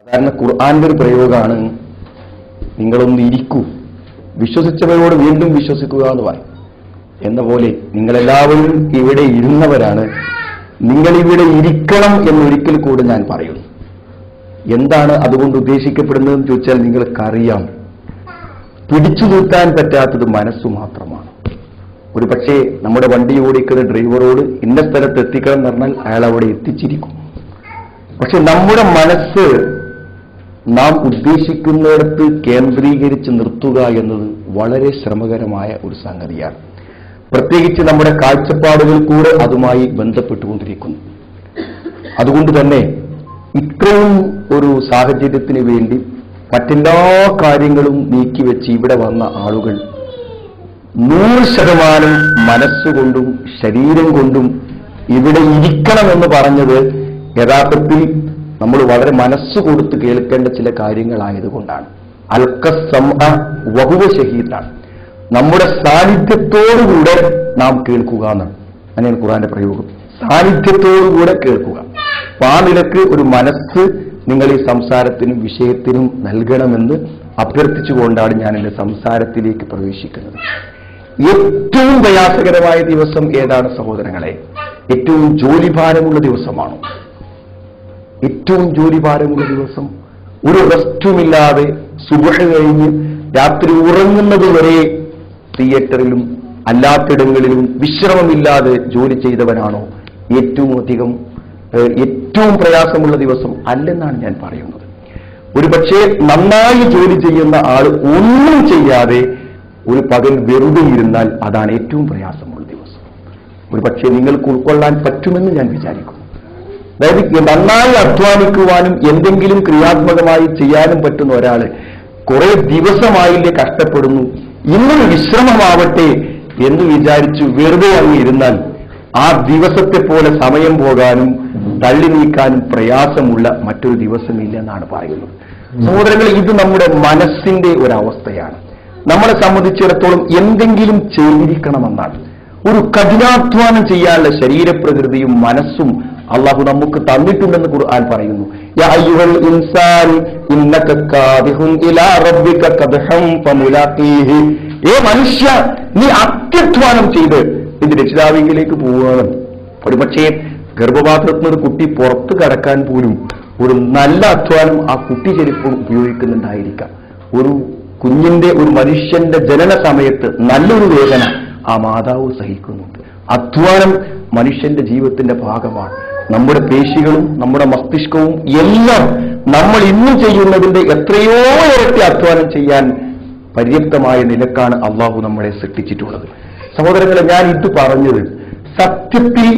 സാധാരണ ഖുർആന്റെ ഒരു പ്രയോഗമാണ്, നിങ്ങളൊന്ന് ഇരിക്കൂ, വിശ്വസിച്ചവരോട് വീണ്ടും വിശ്വസിക്കുക എന്ന് പറയും. എന്ന പോലെ നിങ്ങളെല്ലാവരും ഇവിടെ ഇരുന്നവരാണ്, നിങ്ങളിവിടെ ഇരിക്കണം എന്നൊരിക്കൽ കൂടെ ഞാൻ പറയുന്നു. എന്താണ് അതുകൊണ്ട് ഉദ്ദേശിക്കപ്പെടുന്നതെന്ന് ചോദിച്ചാൽ നിങ്ങൾക്കറിയാം, പിടിച്ചു നിർത്താൻ പറ്റാത്തത് മനസ്സു മാത്രമാണ്. ഒരു പക്ഷേ നമ്മുടെ വണ്ടി ഓടിക്കുന്ന ഡ്രൈവറോട് ഇന്ന സ്ഥലത്ത് എത്തിക്കണം എന്ന് പറഞ്ഞാൽ അയാൾ അവിടെ എത്തിച്ചിരിക്കും. പക്ഷെ നമ്മുടെ മനസ്സ് നാം ഉദ്ദേശിക്കുന്നിടത്ത് കേന്ദ്രീകരിച്ച് നിർത്തുക എന്നത് വളരെ ശ്രമകരമായ ഒരു സംഗതിയാണ്. പ്രത്യേകിച്ച് നമ്മുടെ കാഴ്ചപ്പാടുകൾ കൂടെ അതുമായി ബന്ധപ്പെട്ടുകൊണ്ടിരിക്കുന്നു. അതുകൊണ്ട് തന്നെ ഇത്രയും ഒരു സാഹചര്യത്തിന് വേണ്ടി മറ്റെല്ലാ കാര്യങ്ങളും നീക്കിവെച്ച് ഇവിടെ വന്ന ആളുകൾ 100% മനസ്സുകൊണ്ടും ശരീരം കൊണ്ടും ഇവിടെ ഇരിക്കണമെന്ന് പറഞ്ഞത് യഥാർത്ഥത്തിൽ നമ്മൾ വളരെ മനസ്സ് കൊടുത്ത് കേൾക്കേണ്ട ചില കാര്യങ്ങളായതുകൊണ്ടാണ്. അൽക്കസംഅ വഹുവ ഷഹീദാണ്, നമ്മുടെ സാന്നിധ്യത്തോടുകൂടെ നാം കേൾക്കുക എന്നാണ്. അങ്ങനെയാണ് ഖുർആന്റെ പ്രയോഗം, സാന്നിധ്യത്തോടുകൂടെ കേൾക്കുക. അപ്പൊ ആ നിലക്ക് ഒരു മനസ്സ് നിങ്ങൾ ഈ സംസാരത്തിനും വിഷയത്തിനും നൽകണമെന്ന് അഭ്യർത്ഥിച്ചുകൊണ്ടാണ് ഞാൻ എന്റെ സംസാരത്തിലേക്ക് പ്രവേശിക്കുന്നത്. ഏറ്റവും പ്രയാസകരമായ ദിവസം ഏതാണ് സഹോദരങ്ങളെ? ഏറ്റവും ജോലിഭാരമുള്ള ദിവസമാണ്. ഏറ്റവും ജോലിഭാരമുള്ള ദിവസം, ഒരു റെസ്റ്റുമില്ലാതെ സുബഹ് കഴിഞ്ഞ് രാത്രി ഉറങ്ങുന്നത് വരെ തിയേറ്ററിലും അല്ലാത്തിടങ്ങളിലും വിശ്രമമില്ലാതെ ജോലി ചെയ്തവനാണോ ഏറ്റവും പ്രയാസമുള്ള ദിവസം? അല്ലെന്നാണ് ഞാൻ പറയുന്നത്. ഒരു പക്ഷേ നന്നായി ജോലി ചെയ്യുന്ന ആൾ ഒന്നും ചെയ്യാതെ ഒരു പകൽ വെറുതെ ഇരുന്നാൽ അതാണ് ഏറ്റവും പ്രയാസമുള്ള ദിവസം. ഒരു പക്ഷേ നിങ്ങൾക്ക് ഉൾക്കൊള്ളാൻ പറ്റുമെന്ന് ഞാൻ വിചാരിക്കുന്നു. അതായത് നന്നായി അധ്വാനിക്കുവാനും എന്തെങ്കിലും ക്രിയാത്മകമായി ചെയ്യാനും പറ്റുന്ന ഒരാള് കുറെ ദിവസമായില്ലേ കഷ്ടപ്പെടുന്നു, ഇന്നൊരു വിശ്രമമാവട്ടെ എന്ന് വിചാരിച്ചു വെറുതെ അങ്ങ് ഇരുന്നാൽ ആ ദിവസത്തെ പോലെ സമയം പോകാനും തള്ളി നീക്കാനും പ്രയാസമുള്ള മറ്റൊരു ദിവസമില്ല എന്നാണ് പറയുന്നത്. സഹോദരങ്ങൾ, ഇത് നമ്മുടെ മനസ്സിന്റെ ഒരവസ്ഥയാണ്. നമ്മളെ സംബന്ധിച്ചിടത്തോളം എന്തെങ്കിലും ചെയ്തിരിക്കണമെന്നാണ്. ഒരു കഠിനാധ്വാനം ചെയ്യാനുള്ള ശരീരപ്രകൃതിയും മനസ്സും അള്ളാഹു നമുക്ക് തന്നിട്ടുണ്ടെന്ന് ഖുർആൻ പറയുന്നു. യാ അയ്യുഹൽ ഇൻസാൻ ഇന്നക കാദിഹുൻ ഇലാ റബ്ബിക കദ്ഹം ഫമുലാഖീഹി. ഏ മനുഷ്യ, നീ അത്യധ്വാനം ചെയ്ത് നിന്റെ രക്ഷിതാവിലേക്ക് പോവുകയാണ്. ഒരുപക്ഷേ ഗർഭപാത്രത്തിൽ ഒരു കുട്ടി പുറത്ത് കടക്കാൻ പോലും ഒരു നല്ല അധ്വാനം ആ കുട്ടി ചിലപ്പോൾ ഉപയോഗിക്കുന്നുണ്ടായിരിക്കാം. ഒരു കുഞ്ഞിന്റെ, ഒരു മനുഷ്യന്റെ ജനന സമയത്ത് നല്ലൊരു വേദന ആ മാതാവ് സഹിക്കുന്നുണ്ട്. അധ്വാനം മനുഷ്യന്റെ ജീവിതത്തിന്റെ ഭാഗമാണ്. നമ്മുടെ പേശികളും നമ്മുടെ മസ്തിഷ്കവും എല്ലാം നമ്മൾ ഇന്നും ചെയ്യുന്നതിന്റെ എത്രയോ ഇരട്ടി അധ്വാനം ചെയ്യാൻ പര്യാപ്തമായ നിലക്കാണ് അള്ളാഹു നമ്മളെ സൃഷ്ടിച്ചിട്ടുള്ളത്. സഹോദരങ്ങളെ, ഞാൻ ഇത് പറഞ്ഞത് സത്യത്തിൽ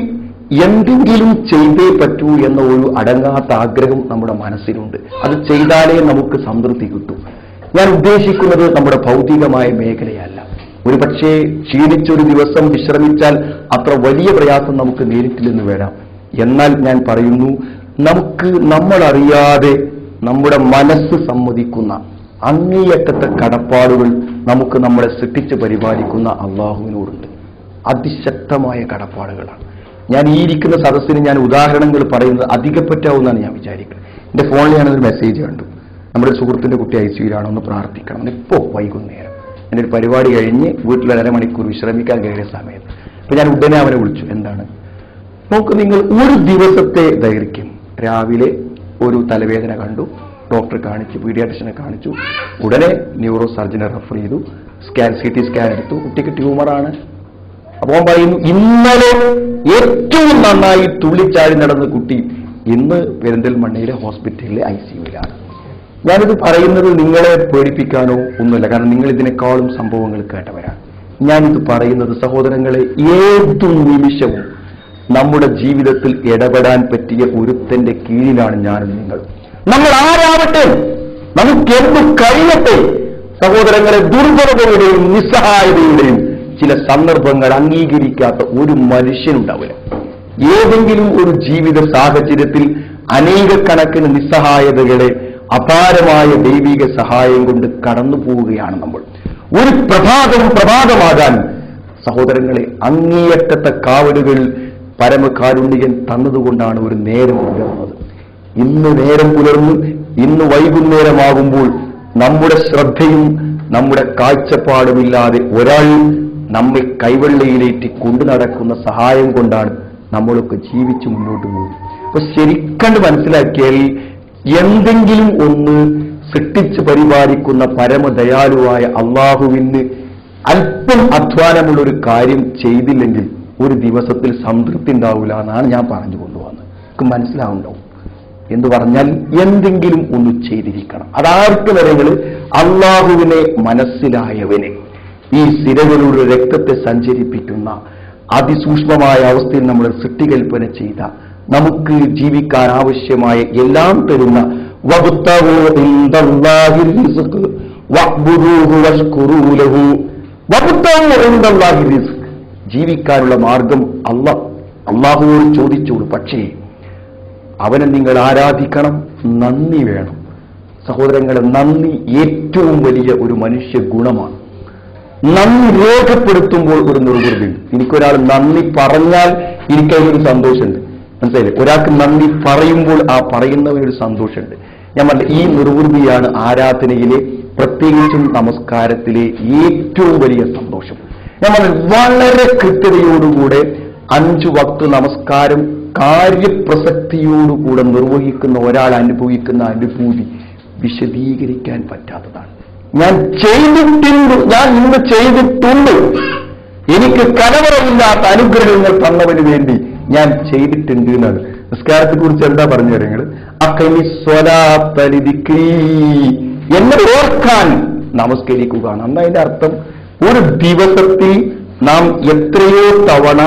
എന്തെങ്കിലും ചെയ്തേ പറ്റൂ എന്ന ഒരു അടങ്ങാത്ത ആഗ്രഹം നമ്മുടെ മനസ്സിലുണ്ട്. അത് ചെയ്താലേ നമുക്ക് സംതൃപ്തി കിട്ടൂ. ഞാൻ ഉദ്ദേശിക്കുന്നത് നമ്മുടെ ഭൗതികമായ മേഖലയല്ല. ഒരു പക്ഷേ ക്ഷീണിച്ചൊരു ദിവസം വിശ്രമിച്ചാൽ അത്ര വലിയ പ്രയാസം നമുക്ക് നേരിട്ടില്ലെന്ന് വരാം. എന്നാൽ ഞാൻ പറയുന്നു, നമ്മളറിയാതെ നമ്മുടെ മനസ്സ് സമ്മതിക്കുന്ന അങ്ങേയറ്റത്തെ കടപ്പാടുകൾ നമുക്ക് നമ്മളെ സൃഷ്ടിച്ച് പരിപാലിക്കുന്ന അള്ളാഹുവിനോടുണ്ട്. അതിശക്തമായ കടപ്പാടുകളാണ്. ഞാൻ ഈ ഇരിക്കുന്ന സദസ്സിന് ഞാൻ ഉദാഹരണങ്ങൾ പറയുന്നത് അധികപ്പറ്റാവുമെന്നാണ് ഞാൻ വിചാരിക്കുന്നത്. എന്റെ ഫോണിൽ ഞാനൊരു മെസ്സേജ് കണ്ടു, നമ്മുടെ സുഹൃത്തിന്റെ കുട്ടി ICUവിലാണോ, ഒന്ന് പ്രാർത്ഥിക്കണം. ഇപ്പോൾ വൈകുന്നേരം എൻ്റെ ഒരു പരിപാടി കഴിഞ്ഞ് വീട്ടിൽ 1.5 മണിക്കൂർ വിശ്രമിക്കാൻ കയറിയ സമയത്ത് അപ്പൊ ഞാൻ ഉടനെ അവനെ വിളിച്ചു. എന്താണ് നോക്ക്, നിങ്ങൾ ഒരു ദിവസത്തെ ദൈർഘ്യം, രാവിലെ ഒരു തലവേദന കണ്ടു, ഡോക്ടറെ കാണിച്ചു, പീഡിയാട്രിഷ്യനെ കാണിച്ചു, ഉടനെ ന്യൂറോ സർജനെ റെഫർ ചെയ്തു, CT സ്കാൻ എടുത്തു, കുട്ടിക്ക് ട്യൂമറാണ്. അപ്പോൾ പറയുന്നു, ഇന്നലെ ഏറ്റവും നന്നായി തുള്ളിച്ചാടി നടന്ന കുട്ടി ഇന്ന് പെരിന്തൽമണ്ണയിലെ ഹോസ്പിറ്റലിലെ ICUവിലാണ്. ഞാനിത് പറയുന്നത് നിങ്ങളെ പേടിപ്പിക്കാനോ ഒന്നുമില്ല, കാരണം നിങ്ങൾ ഇതിനേക്കാളും സംഭവങ്ങൾ കേട്ടവരാണ്. ഞാനിത് പറയുന്നത് സഹോദരങ്ങളെ, ഏതു നിമിഷവും നമ്മുടെ ജീവിതത്തിൽ ഇടപെടാൻ പറ്റിയ ഒരുത്തന്റെ കീഴിലാണ് ഞാനും നിങ്ങളും. നമ്മൾ ആരാവട്ടെ, നമുക്കെന്ത് കഴിയട്ടെ സഹോദരങ്ങളെ, ദുർബലതയുടെയും നിസ്സഹായതയുടെയും ചില സന്ദർഭങ്ങൾ അംഗീകരിക്കാത്ത ഒരു മനുഷ്യനുണ്ടാവില്ല. ഏതെങ്കിലും ഒരു ജീവിത സാഹചര്യത്തിൽ അനേകക്കണക്കിന് നിസ്സഹായതകളെ അപാരമായ ദൈവിക സഹായം കൊണ്ട് കടന്നു പോവുകയാണ് നമ്മൾ. ഒരു പ്രഭാതമാകാൻ സഹോദരങ്ങളെ അങ്ങേയറ്റത്തെ കാവലുകൾ പരമകാരുണ്യകൻ തന്നതുകൊണ്ടാണ് ഒരു നേരം പുലർന്നത്. ഇന്ന് നേരം പുലർന്ന് ഇന്ന് വൈകുന്നേരമാകുമ്പോൾ നമ്മുടെ ശ്രദ്ധയും നമ്മുടെ കാഴ്ചപ്പാടുമില്ലാതെ ഒരാൾ നമ്മെ കൈവെള്ളയിലേറ്റി കൊണ്ടു നടക്കുന്ന സഹായം കൊണ്ടാണ് നമ്മളൊക്കെ ജീവിച്ച് മുന്നോട്ട് പോകുന്നത്. അപ്പൊ ശരിക്കണ്ട് മനസ്സിലാക്കിയാൽ എന്തെങ്കിലും ഒന്ന് സൃഷ്ടിച്ച് പരിപാലിക്കുന്ന പരമദയാലുവായ അള്ളാഹുവിന് അല്പം അധ്വാനമുള്ള ഒരു കാര്യം ചെയ്തില്ലെങ്കിൽ ഒരു ദിവസത്തിൽ സംതൃപ്തി ഉണ്ടാവില്ല എന്നാണ് ഞാൻ പറഞ്ഞു കൊണ്ടുവന്നത്. എനിക്ക് മനസ്സിലാവുണ്ടാവും എന്ന് പറഞ്ഞാൽ എന്തെങ്കിലും ഒന്ന് ചെയ്തിരിക്കണം. അതാർക്ക് വരങ്ങൾ അള്ളാഹുവിനെ മനസ്സിലായവനെ ഈ സിരകളുടെ രക്തത്തെ സഞ്ചരിപ്പിക്കുന്ന അതിസൂക്ഷ്മമായ അവസ്ഥയിൽ നമ്മൾ സൃഷ്ടികൽപ്പന ചെയ്ത നമുക്ക് ജീവിക്കാൻ ആവശ്യമായ എല്ലാം തരുന്ന ജീവിക്കാനുള്ള മാർഗം അള്ളാഹുവോട് ചോദിച്ചോളൂ. പക്ഷേ അവനെ നിങ്ങൾ ആരാധിക്കണം, നന്ദി വേണം. സഹോദരങ്ങളെ, നന്ദി ഏറ്റവും വലിയ ഒരു മനുഷ്യ ഗുണമാണ്. നന്ദി രേഖപ്പെടുത്തുമ്പോൾ ഒരു നിർവൃതി. എനിക്കൊരാൾ നന്ദി പറഞ്ഞാൽ എനിക്കതിനൊരു സന്തോഷമുണ്ട്, മനസ്സിലായില്ലേ? ഒരാൾക്ക് നന്ദി പറയുമ്പോൾ ആ പറയുന്നവനൊരു സന്തോഷമുണ്ട്. ഞാൻ പറഞ്ഞ ഈ നിർവൃതിയാണ് ആരാധനയിലെ, പ്രത്യേകിച്ചും നമസ്കാരത്തിലെ ഏറ്റവും വലിയ സന്തോഷം. ഞാൻ പറഞ്ഞ വളരെ കൃത്യതയോടുകൂടെ 5 വക്ത് നമസ്കാരം കാര്യപ്രസക്തിയോടുകൂടെ നിർവഹിക്കുന്ന ഒരാൾ അനുഭവിക്കുന്ന അനുഭൂതി വിശദീകരിക്കാൻ പറ്റാത്തതാണ്. ഞാൻ ഇന്ന് ചെയ്തിട്ടുണ്ട്, എനിക്ക് കലവറമില്ലാത്ത അനുഗ്രഹങ്ങൾ തന്നവന് വേണ്ടി ഞാൻ ചെയ്തിട്ടുണ്ട് എന്നാണ്. നിസ്കാരത്തെ കുറിച്ച് എന്താ പറഞ്ഞു തരങ്ങൾ? എന്നെ ഓർക്കാൻ നമസ്കരിക്കുകയാണ്. എന്നതിന്റെ അർത്ഥം ഒരു ദിവസത്തിൽ നാം എത്രയോ തവണ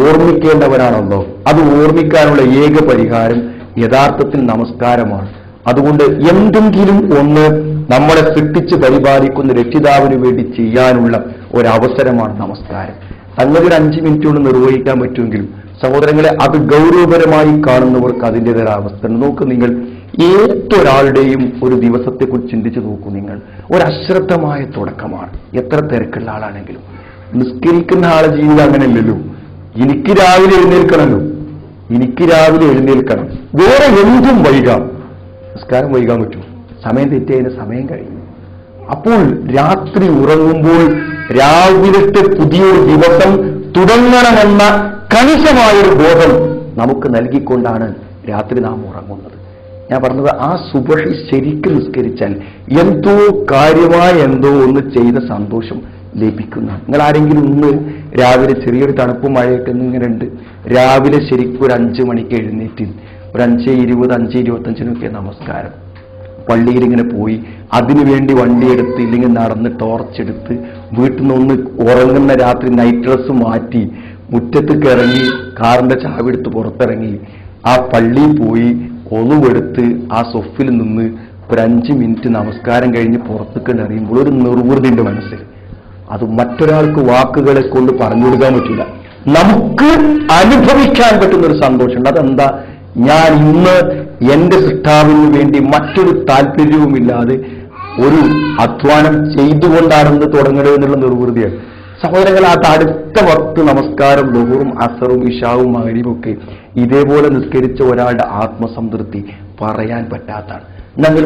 ഓർമ്മിക്കേണ്ടവരാണല്ലോ, അത് ഓർമ്മിക്കാനുള്ള ഏക പരിഹാരം യഥാർത്ഥത്തിൽ നമസ്കാരമാണ്. അതുകൊണ്ട് എന്തെങ്കിലും ഒന്ന് നമ്മളെ സൃഷ്ടിച്ച് പരിപാലിക്കുന്ന രക്ഷിതാവിന് വേണ്ടി ചെയ്യാനുള്ള ഒരവസരമാണ് നമസ്കാരം. അങ്ങനെ ഒരു 5 മിനിറ്റ് കൊണ്ട് നിർവഹിക്കാൻ പറ്റുമെങ്കിലും സഹോദരങ്ങളെ, അത് ഗൗരവപരമായി കാണുന്നവർക്ക് അതിൻ്റെതായ അവസ്ഥ നോക്ക്. നിങ്ങൾ ഏതൊരാളുടെയും ഒരു ദിവസത്തെക്കുറിച്ച് ചിന്തിച്ചു നോക്കൂ. നിങ്ങൾ ഒരു അശ്രദ്ധമായ തുടക്കമാണ്. എത്ര തിരക്കുള്ള ആളാണെങ്കിലും നിസ്കരിക്കുന്ന ആളെ ജീവിതം അങ്ങനെയല്ലല്ലോ. എനിക്ക് രാവിലെ എഴുന്നേൽക്കണം, വേറെ എന്തും വൈകാം, നിസ്കാരം വൈകാൻ പറ്റും. സമയം തെറ്റിയതിന് സമയം കഴിഞ്ഞു. അപ്പോൾ രാത്രി ഉറങ്ങുമ്പോൾ രാവിലത്തെ പുതിയൊരു ദിവസം തുടങ്ങണമെന്ന കണിശമായൊരു ബോധം നമുക്ക് നൽകിക്കൊണ്ടാണ് രാത്രി നാം ഉറങ്ങുന്നത്. ഞാൻ പറഞ്ഞത്, ആ സുബഹി ശരിക്കും നിസ്കരിച്ചാൽ എന്തോ കാര്യമായ എന്തോ ഒന്ന് ചെയ്ത സന്തോഷം ലഭിക്കുന്ന. നിങ്ങൾ ആരെങ്കിലും ഇന്ന് രാവിലെ ചെറിയൊരു തണുപ്പും മഴയൊക്കെ ഇങ്ങനെ ഉണ്ട്, രാവിലെ ശരിക്കും ഒരു 5 മണിക്ക് എഴുന്നേറ്റ് ഒരു 5:20 5:25 നമസ്കാരം പള്ളിയിൽ ഇങ്ങനെ പോയി അതിനുവേണ്ടി വണ്ടിയെടുത്ത് ഇല്ലെങ്കിൽ നടന്ന് ടോർച്ചെടുത്ത് വീട്ടിൽ നിന്ന് ഉറങ്ങുന്ന രാത്രി നൈറ്റ് ഡ്രസ്സ് മാറ്റി മുറ്റത്തേക്ക് ഇറങ്ങി കാറിന്റെ ചാവി എടുത്ത് പുറത്തിറങ്ങി ആ പള്ളിയിൽ പോയി ഒന്നുവെടുത്ത് ആ സൊഫിൽ നിന്ന് ഒരു 5 മിനിറ്റ് നമസ്കാരം കഴിഞ്ഞ് പുറത്തേക്ക് എറിയുമ്പോൾ ഒരു നിർവൃതിന്റെ മനസ്സിൽ അത് മറ്റൊരാൾക്ക് വാക്കുകളെ കൊണ്ട് പറഞ്ഞു കൊടുക്കാൻ പറ്റില്ല. നമുക്ക് അനുഭവിക്കാൻ പറ്റുന്ന ഒരു സന്തോഷമുണ്ട്. അതെന്താ? ഞാൻ ഇന്ന് എന്റെ സൃഷ്ടാവിന് വേണ്ടി മറ്റൊരു താല്പര്യവുമില്ലാതെ ഒരു അധ്വാനം ചെയ്തുകൊണ്ടാണെന്ന് തുടങ്ങുന്നത് എന്നുള്ള നിർവൃതിയാണ്. സഹോദരങ്ങൾ, അത് അടുത്ത വക്ത് നമസ്കാരം ദുഹറും അസറും ഇശാവും മഗ്‌രിബും ഒക്കെ ഇതേപോലെ നിസ്കരിച്ച ഒരാളുടെ ആത്മസംതൃപ്തി പറയാൻ പറ്റാത്തതാണ്. ഞങ്ങൾ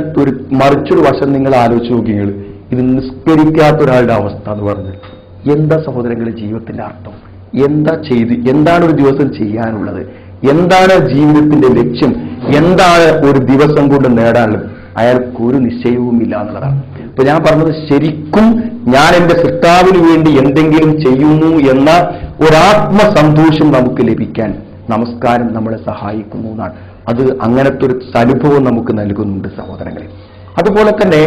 മറിച്ചൊരു വശം നിങ്ങൾ ആലോചിച്ച് നോക്കിങ്ങൾ, ഇത് നിസ്കരിക്കാത്ത ഒരാളുടെ അവസ്ഥ എന്ന് പറഞ്ഞത് എന്താ സഹോദരങ്ങളുടെ ജീവിതത്തിന്റെ അർത്ഥം? എന്താണ് ഒരു ദിവസം ചെയ്യാനുള്ളത്? എന്താണ് ജീവിതത്തിന്റെ ലക്ഷ്യം? എന്താണ് ഒരു ദിവസം കൊണ്ട് നേടാനുള്ളത്? അയാൾക്ക് ഒരു നിശ്ചയവുമില്ല എന്നുള്ളതാണ്. ഇപ്പൊ ഞാൻ പറഞ്ഞത്, ശരിക്കും ഞാൻ എന്റെ സൃഷ്ടാവിന് വേണ്ടി എന്തെങ്കിലും ചെയ്യുന്നു എന്ന ഒരാത്മസന്തോഷം നമുക്ക് ലഭിക്കാൻ നമസ്കാരം നമ്മളെ സഹായിക്കുന്നു എന്നാണ്. അത് അങ്ങനത്തെ ഒരു അനുഭവം നമുക്ക് നൽകുന്നുണ്ട് സഹോദരങ്ങളെ. അതുപോലെ തന്നെ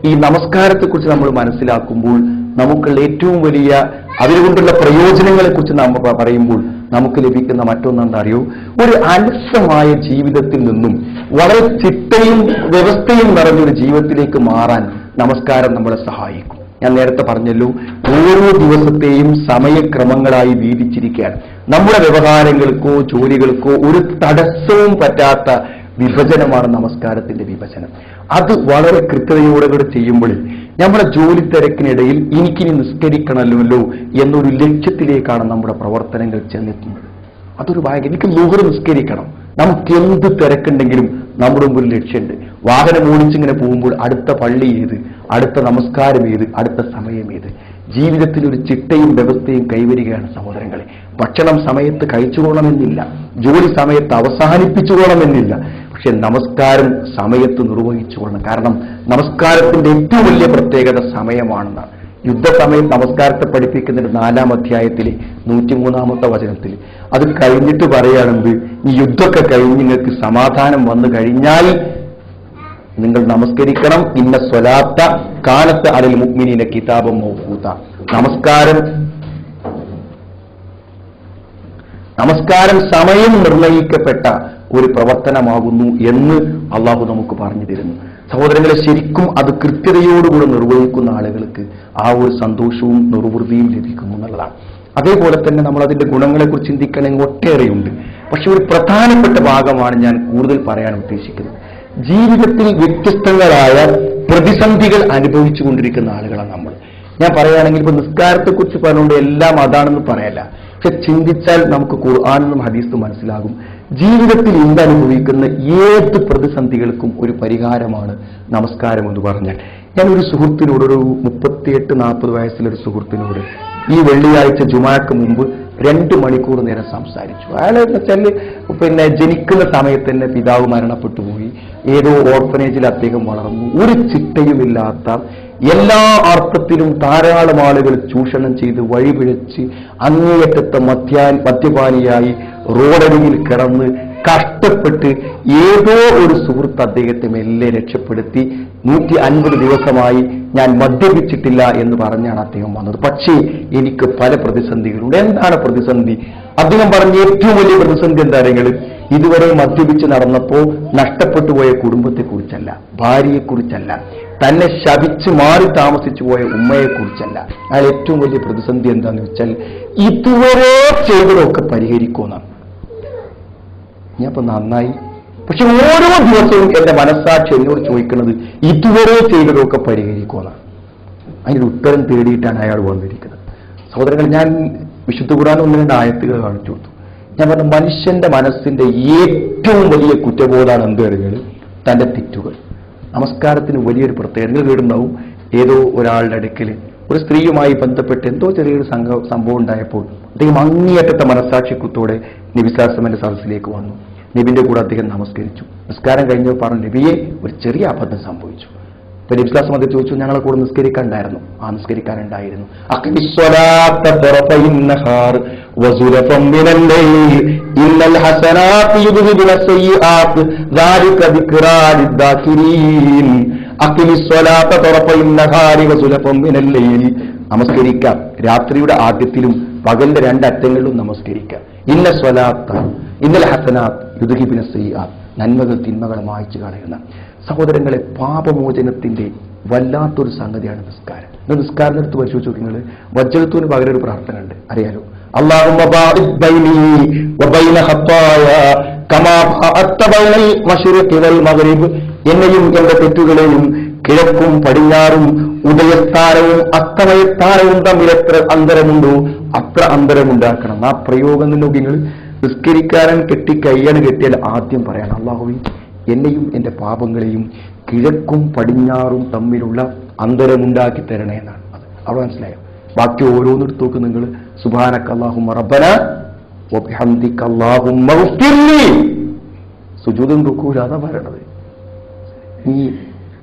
ഈ നമസ്കാരത്തെക്കുറിച്ച് നമ്മൾ മനസ്സിലാക്കുമ്പോൾ നമുക്കുള്ള ഏറ്റവും വലിയ അതിനുകൊണ്ടുള്ള പ്രയോജനങ്ങളെ കുറിച്ച് നമ്മൾ പറയുമ്പോൾ നമുക്ക് ലഭിക്കുന്ന മറ്റൊന്നെന്താ അറിയോ? ഒരു അലസമായ ജീവിതത്തിൽ നിന്നും വളരെ ചിട്ടയും വ്യവസ്ഥയും നിറഞ്ഞൊരു ജീവിതത്തിലേക്ക് മാറാൻ നമസ്കാരം നമ്മളെ സഹായിക്കും. ഞാൻ നേരത്തെ പറഞ്ഞല്ലോ, ഓരോ ദിവസത്തെയും സമയക്രമങ്ങളായി വീതിച്ചിരിക്കുകയാണ്. നമ്മുടെ വ്യവഹാരങ്ങൾക്കോ ജോലികൾക്കോ ഒരു തടസ്സവും പറ്റാത്ത വിഭജനമാണ് നമസ്കാരത്തിന്റെ വിഭജനം. അത് വളരെ കൃത്യതയോടെ കൂടെ ചെയ്യുമ്പോൾ നമ്മുടെ ജോലി തിരക്കിനിടയിൽ എനിക്കിനി നിസ്കരിക്കണമല്ലോ എന്നൊരു ലക്ഷ്യത്തിലേക്കാണ് നമ്മുടെ പ്രവർത്തനങ്ങൾ ചെന്നെത്തുന്നത്. അതൊരു എനിക്ക് ളുഹർ നിസ്കരിക്കണം. നമുക്ക് എന്ത് തിരക്കുണ്ടെങ്കിലും നമ്മുടെ മുമ്പിൽ ലക്ഷ്യമുണ്ട്. വാഹനം ഓടിച്ചിങ്ങനെ പോകുമ്പോൾ അടുത്ത പള്ളി ഏത്, അടുത്ത നമസ്കാരം ഏത്, അടുത്ത സമയം ഏത്. ജീവിതത്തിൽ ഒരു ചിട്ടയും വ്യവസ്ഥയും കൈവരികയാണ് സഹോദരങ്ങളെ. ഭക്ഷണം സമയത്ത് കഴിച്ചുകൊള്ളണമെന്നില്ല, ജോലി സമയത്ത് അവസാനിപ്പിച്ചുകൊള്ളണമെന്നില്ല, പക്ഷെ നമസ്കാരം സമയത്ത് നിർവഹിച്ചുകൊള്ളണം. കാരണം നമസ്കാരത്തിന്റെ ഏറ്റവും വലിയ പ്രത്യേകത സമയമാണെന്നാണ്. യുദ്ധസമയം നമസ്കാരത്തെ പഠിപ്പിക്കുന്നതിന്റെ 4-ാം അധ്യായത്തിലെ 103-ാമത്തെ വചനത്തിൽ അത് കഴിഞ്ഞിട്ട് പറയുകയാണെന്ത്, ഈ യുദ്ധമൊക്കെ കഴിഞ്ഞ് നിങ്ങൾക്ക് സമാധാനം വന്നു കഴിഞ്ഞാൽ നിങ്ങൾ നമസ്കരിക്കണം. ഇന്ന സ്വലാത്ത കാലത്ത് അലൽ മുഅ്മിനീന കിതാബം മൗഖൂത. നമസ്കാരം സമയം നിർണയിക്കപ്പെട്ട ഒരു പ്രവർത്തനമാകുന്നു എന്ന് അള്ളാഹു നമുക്ക് പറഞ്ഞു തരുന്നു. സഹോദരങ്ങളെ, ശരിക്കും അത് കൃത്യതയോടുകൂടെ നിർവഹിക്കുന്ന ആളുകൾക്ക് ആ ഒരു സന്തോഷവും നിർവൃതിയും ലഭിക്കുന്നു എന്നുള്ളതാണ്. അതേപോലെ തന്നെ നമ്മൾ അതിന്റെ ഗുണങ്ങളെക്കുറിച്ച് ചിന്തിക്കണമെങ്കിൽ ഒട്ടേറെയുണ്ട്. പക്ഷെ ഒരു പ്രധാനപ്പെട്ട ഭാഗമാണ് ഞാൻ കൂടുതൽ പറയാൻ ഉദ്ദേശിക്കുന്നത്. ജീവിതത്തിൽ വ്യത്യസ്തങ്ങളായ പ്രതിസന്ധികൾ അനുഭവിച്ചു കൊണ്ടിരിക്കുന്ന ആളുകളാണ് നമ്മൾ. ഞാൻ പറയുകയാണെങ്കിൽ ഇപ്പൊ നിസ്കാരത്തെക്കുറിച്ച് പറഞ്ഞുകൊണ്ട് എല്ലാം അതാണെന്ന് പറയല്ല, പക്ഷെ ചിന്തിച്ചാൽ നമുക്ക് ഖുർആനും ഹദീസും മനസ്സിലാകും. ജീവിതത്തിൽ ഇന്നനുഭവിക്കുന്ന ഏത് പ്രതിസന്ധികൾക്കും ഒരു പരിഹാരമാണ് നമസ്കാരം എന്ന് പറഞ്ഞാൽ. ഞാൻ ഒരു സുഹൃത്തിനോട്, ഒരു 38-40 വയസ്സിലൊരു സുഹൃത്തിനോട് ഈ വെള്ളിയാഴ്ച ജുമാക്ക് മുമ്പ് 2 മണിക്കൂർ നേരം സംസാരിച്ചു. അയാൾ പിന്നെ ജനിക്കുന്ന സമയത്ത് തന്നെ പിതാവ് മരണപ്പെട്ടു പോയി. ഏതോ ഓർഫനേജിൽ അദ്ദേഹം വളർന്നു. ഒരു ചിട്ടയുമില്ലാത്ത, എല്ലാ അർത്ഥത്തിലും ധാരാളം ആളുകൾ ചൂഷണം ചെയ്ത് വഴിപിഴച്ച് അങ്ങേയറ്റത്തെ മദ്യപാനിയായി റോഡരികിൽ കിടന്ന് കഷ്ടപ്പെട്ട് ഏതോ ഒരു സുഹൃത്ത് അദ്ദേഹത്തെ മെല്ലെ രക്ഷപ്പെടുത്തി 150 ദിവസമായി ഞാൻ മദ്യപിച്ചിട്ടില്ല എന്ന് പറഞ്ഞാണ് അദ്ദേഹം വന്നത്. പക്ഷേ എനിക്ക് പല പ്രതിസന്ധികളുണ്ട്. എന്താണ് പ്രതിസന്ധി? അദ്ദേഹം പറഞ്ഞ ഏറ്റവും വലിയ പ്രതിസന്ധി എന്താണെങ്കിലും ഇതുവരെ മദ്യപിച്ച് നടന്നപ്പോൾ നഷ്ടപ്പെട്ടു പോയ കുടുംബത്തെക്കുറിച്ചല്ല, ഭാര്യയെക്കുറിച്ചല്ല, തന്നെ ശപിച്ച് മാറി താമസിച്ചു പോയ ഉമ്മയെക്കുറിച്ചല്ല. അയാൾ ഏറ്റവും വലിയ പ്രതിസന്ധി എന്താന്ന് വെച്ചാൽ ഇതുവരെ ചെയ്തതൊക്കെ പരിഹരിക്കുമെന്നാണ്. ഞാൻ ഇപ്പൊ നന്നായി, പക്ഷെ ഓരോ ദിവസവും എന്റെ മനസ്സാക്ഷി എന്നോട് ചോദിക്കുന്നത് ഇതുവരെ ചെയ്തതൊക്കെ പരിഹരിക്കുമെന്നാണ്. അതിനൊരു ഉത്തരം തേടിയിട്ടാണ് അയാൾ വന്നിരിക്കുന്നത്. സഹോദരങ്ങൾ, ഞാൻ വിശുദ്ധ ഖുർആൻ 1-2 ആയത്തുകൾ കാണിച്ചു കൊടുത്തു. ഞാൻ പറഞ്ഞ മനുഷ്യന്റെ മനസ്സിന്റെ ഏറ്റവും വലിയ കുറ്റബോധമാണ് എന്ത് അറിയുന്നത്? തന്റെ തെറ്റുകൾ. നമസ്കാരത്തിന് വലിയൊരു പ്രത്യേകത നിങ്ങൾ കേടുണ്ടാവും. ഏതോ ഒരാളുടെ അടുക്കൽ ഒരു സ്ത്രീയുമായി ബന്ധപ്പെട്ട് എന്തോ ചെറിയൊരു സംഭവം ഉണ്ടായപ്പോൾ അദ്ദേഹം അങ്ങേയറ്റത്തെ മനസ്സാക്ഷിക്കുത്തോടെ നബി സ്വല്ലല്ലാഹു അലൈഹി വസല്ലമയുടെ സദസ്സിലേക്ക് വന്നു. നബിന്റെ കൂടെ അദ്ദേഹം നമസ്കരിച്ചു. നിസ്കാരം കഴിഞ്ഞപ്പോൾ പറഞ്ഞു, നബിയെ ഒരു ചെറിയ അബദ്ധം സംഭവിച്ചു. ഇപ്പൊ നബി സ്വല്ലല്ലാഹു അലൈഹി വസല്ലം ചോദിച്ചു, ഞങ്ങളെ കൂടെ നിസ്കരിക്കാനുണ്ടായിരുന്നു? ആ നിസ്കരിക്കാനുണ്ടായിരുന്നു. നമസ്കരിക്കാം. രാത്രിയുടെ ആദ്യത്തിലും പകലിന്റെ 2 അറ്റങ്ങളിലും നമസ്കരിക്കാം. ഇന്ന സ്വലാത്ത ഇന്നൽ ഹസനാത്ത് യുദ്ഹിബിന സയ്യിആത്ത്, നന്മകൾ തിന്മകൾ മായ്ച്ചു കളയുന്ന. സഹോദരങ്ങളെ, പാപമോചനത്തിന്റെ വല്ലാത്തൊരു സംഗതിയാണ് നിസ്കാരം. നിസ്കാരം എടുത്ത് പരിശോധിച്ചു നിങ്ങൾ. വജ്ജലത്തൂന് പകരം ഒരു പ്രാർത്ഥന ഉണ്ട്, അറിയാലോ. അല്ലാഹുമ്മ ബാഇദ് ബൈനി വബൈന ഖത്തായ കമാ ബഅഅത ബൈനൽ മശ്രിഖി വൽ മഗ്രിബ്, എന്നെയും എന്റെ തെറ്റുകളെയും കിഴക്കും പടിഞ്ഞാറും ഉദയസ്ഥാനവും അസ്തമയസ്ഥാനവും തമ്മിൽ എത്ര അന്തരമുണ്ടോ അത്ര അന്തരമുണ്ടാക്കണം. ആ പ്രയോഗം നോക്കി നിങ്ങൾ. നിസ്കരിക്കാരൻ കൈയാണ് കെട്ടിയാൽ ആദ്യം പറയണം, അല്ലാഹുവേ എന്നെയും എന്റെ പാപങ്ങളെയും കിഴക്കും പടിഞ്ഞാറും തമ്മിലുള്ള അന്തരമുണ്ടാക്കി തരണേ എന്നാണ്. അത് അവിടെ മനസ്സിലായോ? ബാക്കി ഓരോന്നെടുത്ത് നോക്ക് നിങ്ങൾ. സുബ്ഹാനക അല്ലാഹുമ്മ റബ്ബനാ വബിഹംദിക അല്ലാഹുമ്മ ഗ്ഫിർലി. സുജൂദും റുകൂഉം അതാ പറയണത്. ഈ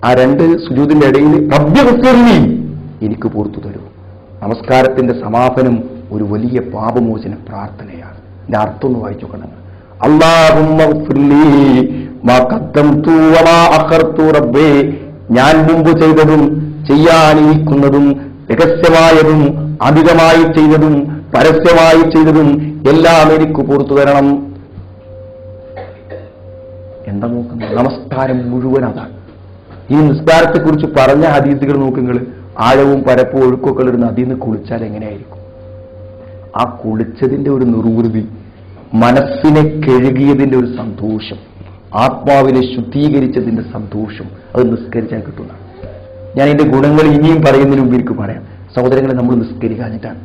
ആ 2 സുജൂദിന്റെ ഇടയിൽ റബ്ബി ഗ്ഫിർലി, എനിക്ക് പുറത്തു തരൂ. നമസ്കാരത്തിന്റെ സമാപനം ഒരു വലിയ പാപമോചന പ്രാർത്ഥനയാണ്. ഇതിന്റെ അർത്ഥം ഒന്ന് വായിച്ചു നോക്കണം. അല്ലാഹുമ്മ ഗ്ഫിർലി മാ ഖദ്ദംതു വമാ അഖർതു റബ്ബേ, ഞാൻ മുമ്പ് ചെയ്തതും ചെയ്യാനിരിക്കുന്നതും രഹസ്യമായതും അധികമായി ചെയ്തതും പരസ്യമായി ചെയ്തതും എല്ലാം എനിക്ക് പുറത്തു തരണം. എന്താ നോക്കുന്നത്? നമസ്കാരം മുഴുവൻ അതാണ്. ഈ നിസ്കാരത്തെക്കുറിച്ച് പറഞ്ഞ ഹദീസുകൾ നോക്കുങ്ങൾ. ആഴവും പരപ്പും ഒഴുക്കൊക്കെ ഉള്ള നദിയിൽ നിന്ന് കുളിച്ചാൽ എങ്ങനെയായിരിക്കും? ആ കുളിച്ചതിന്റെ ഒരു നിർവൃതി, മനസ്സിനെ കഴുകിയതിന്റെ ഒരു സന്തോഷം, ആത്മാവിനെ ശുദ്ധീകരിച്ചതിന്റെ സന്തോഷം, അത് നിസ്കരിച്ചാൽ കിട്ടുന്നതാണ്. ഞാൻ ഇതിന്റെ ഗുണങ്ങൾ ഇനിയും പറയുന്നതിന് മുമ്പ് എനിക്ക് പറയാം. സഹോദരങ്ങളെ, നമ്മൾ നിസ്കരിക്കാഞ്ഞിട്ടാണ്.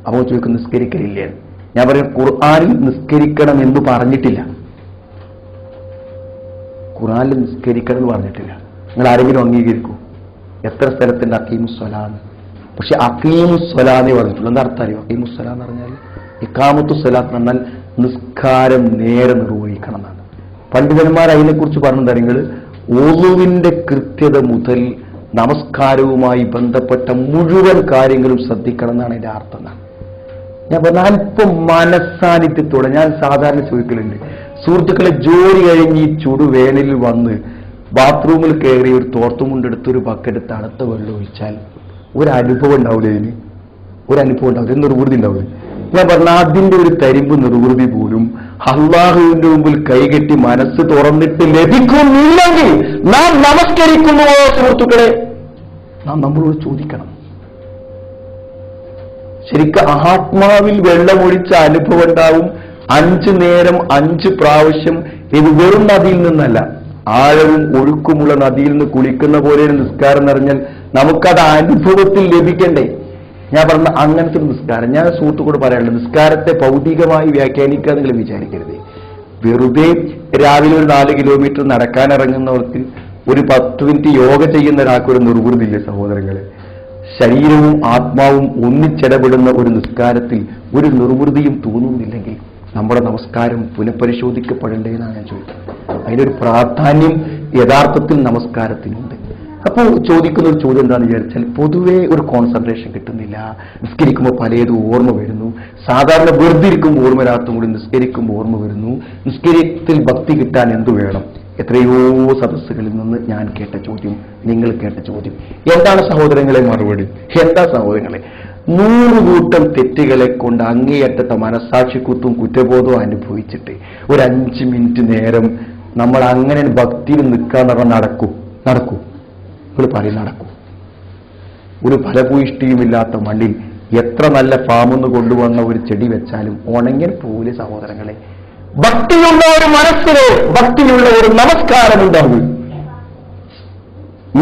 അപ്പോൾ ചോദിക്കും നിസ്കരിക്കലില്ലേ? ഞാൻ പറയും, ഖുർആനിൽ നിസ്കരിക്കണം എന്ന് പറഞ്ഞിട്ടില്ല. ഖുർആനിൽ നിസ്കരിക്കണം എന്ന് പറഞ്ഞിട്ടില്ല. നിങ്ങൾ ആരെങ്കിലും അംഗീകരിക്കൂ? എത്ര സ്ഥലത്തുണ്ട് അഖീമുസ്സലാന്ന്? പക്ഷെ അഖീമുസ്സലാന്നേ പറഞ്ഞിട്ടുള്ളൂ. എന്താ അർത്ഥം അറിയോ? അഖീമുസ്സലാ എന്ന് പറഞ്ഞാൽ ഇഖാമത്തു സ്വലാത്ത് എന്നാൽ നിസ്കാരം നേരെ നിർവഹിക്കണം എന്നാണ്. പണ്ഡിതന്മാർ അതിനെക്കുറിച്ച് പറഞ്ഞ കാര്യങ്ങൾ ഒളുവിന്റെ കൃത്യത മുതൽ നമസ്കാരവുമായി ബന്ധപ്പെട്ട മുഴുവൻ കാര്യങ്ങളും ശ്രദ്ധിക്കണം എന്നാണ് അതിന്റെ അർത്ഥം. എന്നാണ് ഞാൻ പറഞ്ഞ അല്പം മനസ്സാന്നിധ്യത്തോടെ ഞാൻ സാധാരണ ചോദിക്കലുണ്ട്, സുഹൃത്തുക്കളെ ജോലി കഴിഞ്ഞ് ഈ ചുടുവേനലിൽ വന്ന് ബാത്റൂമിൽ കയറി ഒരു തോർത്തുമുണ്ടെടുത്ത് ഒരു ബക്കറ്റ് തണുത്ത വെള്ളം ഒഴിച്ചാൽ ഒരു അനുഭവം ഉണ്ടാവില്ല. ഇതിന് ഒരു അനുഭവം ഉണ്ടാവില്ല, നിർവൃതി ഉണ്ടാവില്ല. ഞാൻ പറഞ്ഞ അതിന്റെ ഒരു തരിമ്പ് നിർവൃതി പോലും അള്ളാഹുവിന്റെ മുമ്പിൽ കൈകെട്ടി മനസ്സ് തുറന്നിട്ട് ലഭിക്കുന്നില്ലെങ്കിൽ നാം നമസ്കരിക്കുന്നുവോ? സുഹൃത്തുക്കളെ, നാം നമ്മളോട് ചോദിക്കണം. ശരിക്കും ആത്മാവിൽ വെള്ളമൊഴിച്ച അനുഭവം ഉണ്ടാവും. 5 നേരം 5 പ്രാവശ്യം. ഇത് വെറും നദിയിൽ നിന്നല്ല, ആഴവും ഒഴുക്കുമുള്ള നദിയിൽ നിന്ന് കുളിക്കുന്ന പോലെ നിസ്കാരം നിറഞ്ഞാൽ നമുക്കത് അനുഭവത്തിൽ ലഭിക്കണ്ടേ? ഞാൻ പറഞ്ഞ അങ്ങനത്തെ ഒരു നിസ്കാരം. ഞാൻ സുഹൃത്തുക്കളോട് പറയാനുള്ളത്, നിസ്കാരത്തെ ഭൗതികമായി വ്യാഖ്യാനിക്കുക നിങ്ങൾ വിചാരിക്കരുത്. വെറുതെ രാവിലെ ഒരു 4 കിലോമീറ്റർ നടക്കാനിറങ്ങുന്നവർക്ക് ഒരു 10 മിനിറ്റ് യോഗ ചെയ്യുന്ന ഒരാൾക്ക് ഒരു നിർവൃതിയില്ല സഹോദരങ്ങളെ. ശരീരവും ആത്മാവും ഒന്നിച്ചിടപെടുന്ന ഒരു നിസ്കാരത്തിൽ ഒരു നിർവൃതിയും തോന്നുന്നില്ലെങ്കിൽ നമ്മുടെ നമസ്കാരം പുനഃപരിശോധിക്കപ്പെടേണ്ടേ എന്നാണ് ഞാൻ ചോദിക്കുന്നത്. അതിനൊരു പ്രാധാന്യം യഥാർത്ഥത്തിൽ നമസ്കാരത്തിനുണ്ട്. അപ്പോൾ ചോദിക്കുന്ന ഒരു ചോദ്യം എന്താണെന്ന് വിചാരിച്ചാൽ, പൊതുവേ ഒരു കോൺസെൻട്രേഷൻ കിട്ടുന്നില്ല. നിസ്കരിക്കുമ്പോൾ പലതും ഓർമ്മ വരുന്നു. സാധാരണ വെറുതെ ഇരിക്കുമ്പോൾ ഓർമ്മ വരാത്തും കൂടി നിസ്കരിക്കുമ്പോൾ ഓർമ്മ വരുന്നു. നിസ്കരിത്തിൽ ഭക്തി കിട്ടാൻ എന്തു വേണം? എത്രയോ സദസ്സുകളിൽ നിന്ന് ഞാൻ കേട്ട ചോദ്യം, നിങ്ങൾ കേട്ട ചോദ്യം. എന്താണ് സഹോദരങ്ങളെ മറുപടി? എന്താ സഹോദരങ്ങളെ? 100 കൂട്ടം തെറ്റുകളെ കൊണ്ട് അങ്ങേയറ്റത്തെ മനസ്സാക്ഷിക്കുത്തും കുറ്റബോധവും അനുഭവിച്ചിട്ട് ഒരു 5 മിനിറ്റ് നേരം നമ്മൾ അങ്ങനെ ഭക്തിയിൽ നിൽക്കാൻ നടക്കൂ? നിങ്ങൾ പറയും നടക്കൂ? ഒരു ഫലഭൂയിഷ്ടിയുമില്ലാത്ത മണ്ണിൽ എത്ര നല്ല ഫാമെന്ന് കൊണ്ടുവന്ന ഒരു ചെടി വെച്ചാലും ഉണങ്ങിയ പോലെ സഹോദരങ്ങളെ. ഭക്തിയുള്ള ഒരു മനസ്സിന് ഭക്തിയുള്ള ഒരു നമസ്കാരമുണ്ടാവും.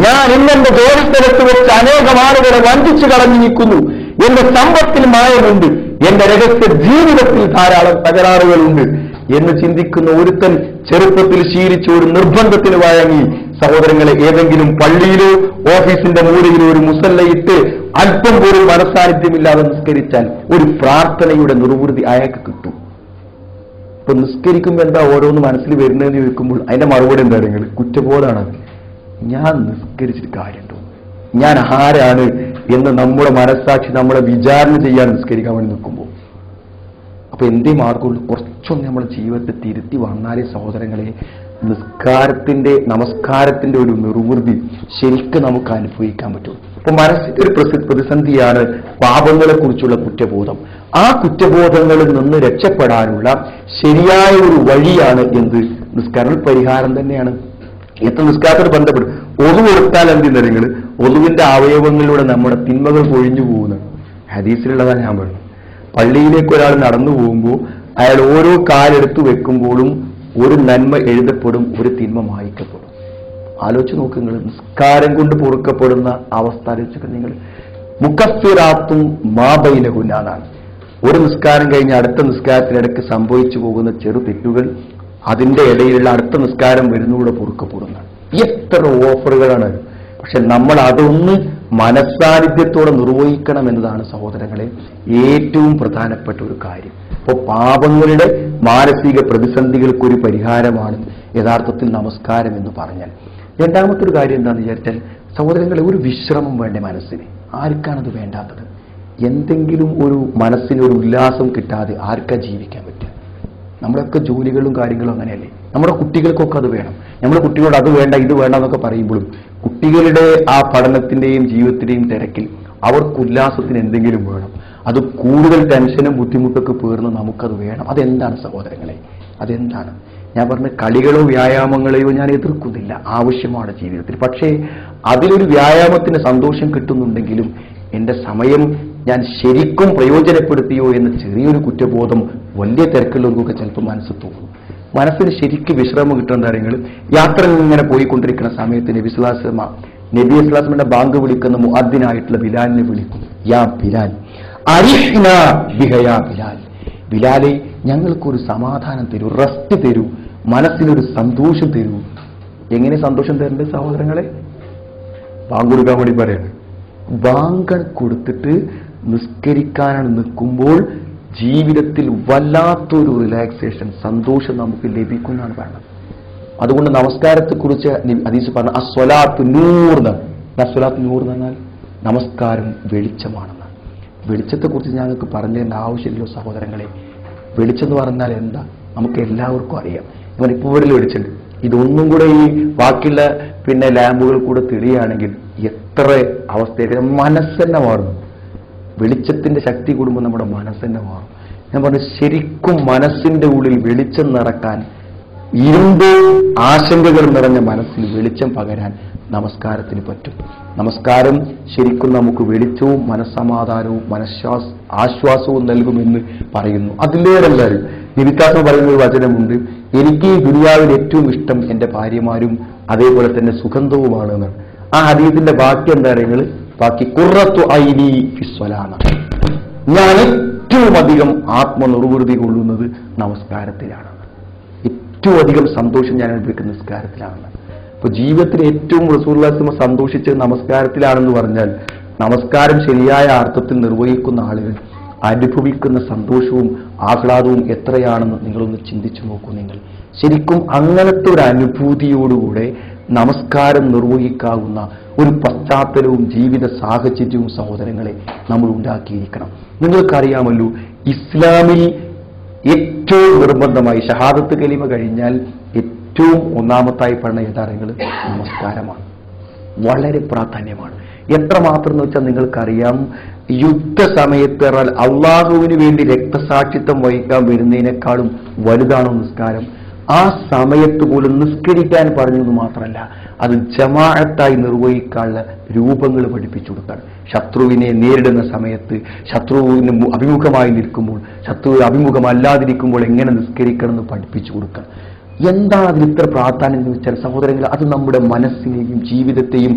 ഞാൻ ഇന്നെന്റെ ജോലിസ്ഥലത്ത് വെച്ച് അനേകം ആളുകളെ വഞ്ചിച്ചു കളഞ്ഞു നിൽക്കുന്നു. എന്റെ സമ്പത്തിൽ മായമുണ്ട്, എന്റെ രഹസ്യ ജീവിതത്തിൽ ധാരാളം തകരാറുകളുണ്ട് എന്ന് ചിന്തിക്കുന്ന ഒരുത്തൻ ചെറുപ്പത്തിൽ ശീലിച്ച ഒരു നിർബന്ധത്തിന് വഴങ്ങി സഹോദരങ്ങളെ ഏതെങ്കിലും പള്ളിയിലോ ഓഫീസിന്റെ മൂലയിലോ ഒരു മുസല്ലയിട്ട് അല്പം പോലും മനസ്സാന്നിധ്യമില്ലാതെ നിസ്കരിച്ചാൽ ഒരു പ്രാർത്ഥനയുടെ നിർവൃതി അയാൾക്ക് കിട്ടും. ഇപ്പൊ നിസ്കരിക്കുമ്പോൾ എന്താ ഓരോന്ന് മനസ്സിൽ വരുന്നതെന്ന് ചോദിക്കുമ്പോൾ അതിന്റെ മറുപടി എന്താ? നിങ്ങൾ കുറ്റബോധമാണ്. ഞാൻ നിസ്കരിച്ചിട്ട് കാര്യമുണ്ടോ? ഞാൻ ആരാണ് എന്ന് നമ്മുടെ മനസ്സാക്ഷി നമ്മളെ വിചാരണ ചെയ്യാൻ നിസ്കരിക്കാൻ വേണ്ടി നിൽക്കുമ്പോൾ അപ്പൊ എന്തേ മാർഗമുള്ളൂ? കുറച്ചൊന്ന് നമ്മുടെ ജീവിതത്തെ തിരുത്തി വന്നാലേ സഹോദരങ്ങളെ നമസ്കാരത്തിന്റെ ഒരു നിർവൃതി ശരിക്കും നമുക്ക് അനുഭവിക്കാൻ പറ്റും. അപ്പൊ മനസ്സിന്റെ ഒരു പ്രതിസന്ധിയാണ് പാപങ്ങളെ കുറിച്ചുള്ള കുറ്റബോധം. ആ കുറ്റബോധങ്ങളിൽ നിന്ന് രക്ഷപ്പെടാനുള്ള ശരിയായ ഒരു വഴിയാണ് എന്ത്? നിസ്കാരം പരിഹാരം തന്നെയാണ്. എത്ര നിസ്കാരത്തിന് ബന്ധപ്പെടും. ഒതു കൊടുത്താൽ എന്തിനാ? നിങ്ങൾ ഒതുവിന്റെ അവയവങ്ങളിലൂടെ നമ്മുടെ തിന്മകൾ പൊഴിഞ്ഞു പോകുന്നത് ഹദീസിലുള്ളതാണ് ഞാൻ പറയുന്നത്. പള്ളിയിലേക്ക് ഒരാൾ നടന്നു പോകുമ്പോൾ അയാൾ ഓരോ കാലെടുത്ത് വെക്കുമ്പോഴും ഒരു നന്മ എഴുതപ്പെടും, ഒരു തിന്മ മായ്ക്കപ്പെടും. ആലോചിച്ച് നോക്ക് നിങ്ങൾ. നിസ്കാരം കൊണ്ട് പൊറുക്കപ്പെടുന്ന അവസ്ഥ ആലോചിച്ചൊക്കെ നിങ്ങൾ. മുക്കഫിറാത്തും മാബൈനഹുന്നാണ്. ഒരു നിസ്കാരം കഴിഞ്ഞ് അടുത്ത നിസ്കാരത്തിനിടയ്ക്ക് സംഭവിച്ചു പോകുന്ന ചെറു തെറ്റുകൾ അതിന്റെ ഇടയിലുള്ള അടുത്ത നിസ്കാരം വരുന്നൂടെ പൊറുക്കപ്പെടുന്നതാണ്. എത്ര ഓഫറുകളാണ്! പക്ഷെ നമ്മൾ അതൊന്ന് മനസ്സാന്നിധ്യത്തോടെ നിർവഹിക്കണം എന്നതാണ് സഹോദരങ്ങളെ ഏറ്റവും പ്രധാനപ്പെട്ട ഒരു കാര്യം. അപ്പോൾ പാപങ്ങളുടെ മാനസിക പ്രതിസന്ധികൾക്കൊരു പരിഹാരമാണ് യഥാർത്ഥത്തിൽ നമസ്കാരം എന്ന് പറഞ്ഞാൽ. രണ്ടാമത്തെ ഒരു കാര്യം എന്താണെന്ന് വിചാരിച്ചാൽ സഹോദരങ്ങളെ, ഒരു വിശ്രമം വേണ്ട മനസ്സിന്. ആർക്കാണത് വേണ്ടാത്തത്? എന്തെങ്കിലും ഒരു മനസ്സിനൊരു ഉല്ലാസം കിട്ടാതെ ആർക്കാ ജീവിക്കാൻ പറ്റുക? നമ്മളൊക്കെ ജോലികളും കാര്യങ്ങളും അങ്ങനെയല്ലേ. നമ്മുടെ കുട്ടികൾക്കൊക്കെ അത് വേണം. നമ്മുടെ കുട്ടികളോട് അത് വേണ്ട ഇത് വേണ്ട എന്നൊക്കെ പറയുമ്പോഴും കുട്ടികളുടെ ആ പഠനത്തിന്റെയും ജീവിതത്തിന്റെയും തിരക്കിൽ അവർക്ക് ഉല്ലാസത്തിന് എന്തെങ്കിലും വേണം. അത് കൂടുതൽ ടെൻഷനും ബുദ്ധിമുട്ടൊക്കെ പേർന്ന് നമുക്കത് വേണം. അതെന്താണ് സഹോദരങ്ങളെ? അതെന്താണ്? ഞാൻ പറഞ്ഞ കളികളോ വ്യായാമങ്ങളെയോ ഞാൻ എതിർക്കുന്നില്ല, ആവശ്യമാണ് ജീവിതത്തിൽ. പക്ഷേ അതിലൊരു വ്യായാമത്തിന് സന്തോഷം കിട്ടുന്നുണ്ടെങ്കിലും എന്റെ സമയം ഞാൻ ശരിക്കും പ്രയോജനപ്പെടുത്തിയോ എന്ന ചെറിയൊരു കുറ്റബോധം വലിയ തിരക്കുള്ളവർക്കൊക്കെ ചിലപ്പോൾ മനസ്സിൽ തോന്നും. മനസ്സിന് ശരിക്കും വിശ്രമം കിട്ടുന്ന കാര്യങ്ങൾ യാത്ര ഇങ്ങനെ പോയിക്കൊണ്ടിരിക്കുന്ന സമയത്ത് നബി സ്വല്ലല്ലാഹുവിന്റെ ബാങ്ക് വിളിക്കുന്ന മുഅദ്ദിനായിട്ടുള്ള ബിലാലിനെ വിളിക്കും. യാ ബിലാൽ അരിഹ്ന ബിഹ യാ ബിലാൽ, ബിലാലെ ഞങ്ങൾക്കൊരു സമാധാനം തരൂ, റെസ്റ്റ് തരൂ, മനസ്സിനൊരു സന്തോഷം തരൂ. എങ്ങനെ സന്തോഷം തരേണ്ടത് സഹോദരങ്ങളെ? ബാങ്ക് കൊടുക്കാൻ വേണ്ടി പറയാണ്. ബാങ്ക് കൊടുത്തിട്ട് നിസ്കരിക്കാനാണ് നിൽക്കുമ്പോൾ ജീവിതത്തിൽ വല്ലാത്തൊരു റിലാക്സേഷൻ, സന്തോഷം നമുക്ക് ലഭിക്കുന്നതാണ് പറയുന്നത്. അതുകൊണ്ട് നമസ്കാരത്തെക്കുറിച്ച് ഹദീസ് പറഞ്ഞ അസ്വലാത്ത് നൂർ എന്നാണ്. അസ്വലാത്ത് നൂർ എന്ന് പറഞ്ഞാൽ നമസ്കാരം വെളിച്ചമാണെന്നാണ്. വെളിച്ചത്തെക്കുറിച്ച് ഞങ്ങൾക്ക് പറഞ്ഞു തരേണ്ട ആവശ്യമില്ലല്ലോ സഹോദരങ്ങളെ. വെളിച്ചം എന്ന് പറഞ്ഞാൽ എന്താ നമുക്ക് എല്ലാവർക്കും അറിയാം. ഇപ്പോൾ ഇവിടെ വെളിച്ചുണ്ട്, ഇതൊന്നും കൂടെ ഈ ബാക്കിയുള്ള ലാമ്പുകൾ കൂടെ തെളിയുകയാണെങ്കിൽ എത്ര അവസ്ഥയൊക്കെ മനസ്സെന്നെ മാറുന്നു. വെളിച്ചത്തിന്റെ ശക്തി കൂടുമ്പോൾ നമ്മുടെ മനസ്സെന്നെ മാറും. ഞാൻ പറഞ്ഞു, ശരിക്കും മനസ്സിന്റെ ഉള്ളിൽ വെളിച്ചം നിറക്കാൻ, ഇരുമ്പ് ആശങ്കകൾ നിറഞ്ഞ മനസ്സിൽ വെളിച്ചം പകരാൻ നമസ്കാരത്തിന് പറ്റും. നമസ്കാരം ശരിക്കും നമുക്ക് വെളിച്ചവും മനസ്സമാധാനവും ആശ്വാസവും നൽകുമെന്ന് പറയുന്നു. അതിലേറെ എന്തായാലും നിവിക്കാസം പറയുന്ന ഒരു വചനമുണ്ട്, എനിക്ക് ഈ ദുനിയാവിൽ ഏറ്റവും ഇഷ്ടം എൻ്റെ ഭാര്യമാരും അതേപോലെ തന്നെ സുഗന്ധവുമാണ് എന്നാണ്. ആ ഹദീസിന്റെ ബാക്കി എന്താ പറയുന്നത്? ബാക്കി ഖുർറത്തു ഐനി ഫിസ്വലാന, ഞാൻ ഏറ്റവും അധികം ആത്മനിർവൃതി കൊള്ളുന്നത് നമസ്കാരത്തിലാണ്, ഏറ്റവും അധികം സന്തോഷം ഞാൻ അനുഭവിക്കുന്ന നിസ്കാരത്തിലാണ്. അപ്പൊ ജീവിതത്തിൽ ഏറ്റവും റസൂലുള്ളാഹി സന്തോഷിച്ചത് നമസ്കാരത്തിലാണെന്ന് പറഞ്ഞാൽ, നമസ്കാരം ശരിയായ അർത്ഥത്തിൽ നിർവഹിക്കുന്ന ആളുകൾ അനുഭവിക്കുന്ന സന്തോഷവും ആഹ്ലാദവും എത്രയാണെന്ന് നിങ്ങളൊന്ന് ചിന്തിച്ചു നോക്കൂ. നിങ്ങൾ ശരിക്കും അങ്ങനത്തെ ഒരു അനുഭൂതിയോടുകൂടെ നമസ്കാരം നിർവഹിക്കാവുന്ന ഒരു പശ്ചാത്തലവും ജീവിത സാഹചര്യവും സഹോദരങ്ങളെ നമ്മൾ ഉണ്ടാക്കിയിരിക്കണം. നിങ്ങൾക്കറിയാമല്ലോ, ഇസ്ലാമിൽ ഏറ്റവും നിർബന്ധമായി ഷഹാദത്ത് കലിമ കഴിഞ്ഞാൽ ഏറ്റവും ഒന്നാമത്തായി പറഞ്ഞ യഥാർത്ഥങ്ങൾ നമസ്കാരമാണ്. വളരെ പ്രാധാന്യമാണ്. എത്രമാത്രം എന്ന് വെച്ചാൽ നിങ്ങൾക്കറിയാം, യുദ്ധസമയത്ത് അള്ളാഹുവിന് വേണ്ടി രക്തസാക്ഷിത്വം വഹിക്കാൻ വരുന്നതിനേക്കാളും വലുതാണോ നിസ്കാരം? ആ സമയത്ത് പോലും നിസ്കരിക്കാൻ പറഞ്ഞത് മാത്രമല്ല, അത് ജമാഅത്തായി നിർവഹിക്കാനുള്ള രൂപങ്ങൾ പഠിപ്പിച്ചു കൊടുക്കണം. ശത്രുവിനെ നേരിടുന്ന സമയത്ത്, ശത്രുവിന് അഭിമുഖമായി നിൽക്കുമ്പോൾ, ശത്രു അഭിമുഖമല്ലാതിരിക്കുമ്പോൾ എങ്ങനെ നിസ്കരിക്കണം എന്ന് പഠിപ്പിച്ചു കൊടുക്കണം. എന്താണ് അതിന് ഇത്ര പ്രാധാന്യം എന്ന് വെച്ചാൽ സഹോദരങ്ങൾ, അത് നമ്മുടെ മനസ്സിനെയും ജീവിതത്തെയും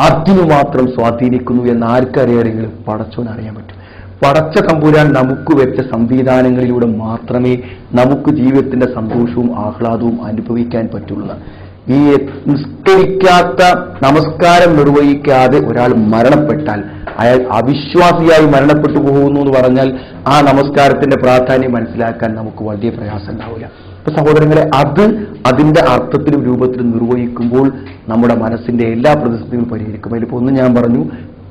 അതിനുമാത്രം സ്വാധീനിക്കുന്നു എന്ന് ആർക്കറിയാമെങ്കിലും പടച്ചോനറിയാൻ പറ്റും. പടച്ച തമ്പുരാൻ നമുക്ക് വെച്ച സംവിധാനങ്ങളിലൂടെ മാത്രമേ നമുക്ക് ജീവിതത്തിന്റെ സന്തോഷവും ആഹ്ലാദവും അനുഭവിക്കാൻ പറ്റുള്ളൂ. ഈ നിസ്കരിക്കാത്ത, നമസ്കാരം നിർവഹിക്കാതെ ഒരാൾ മരണപ്പെട്ടാൽ അയാൾ അവിശ്വാസിയായി മരണപ്പെട്ടു പോകുന്നു എന്ന് പറഞ്ഞാൽ ആ നമസ്കാരത്തിന്റെ പ്രാധാന്യം മനസ്സിലാക്കാൻ നമുക്ക് വലിയ പ്രയാസം ഉണ്ടാവില്ല. അപ്പൊ സഹോദരങ്ങളെ, അതിന്റെ അർത്ഥത്തിലും രൂപത്തിലും നിർവഹിക്കുമ്പോൾ നമ്മുടെ മനസ്സിന്റെ എല്ലാ പ്രതിസന്ധികളും പരിഹരിക്കും. അതിലിപ്പോ ഒന്ന് ഞാൻ പറഞ്ഞു,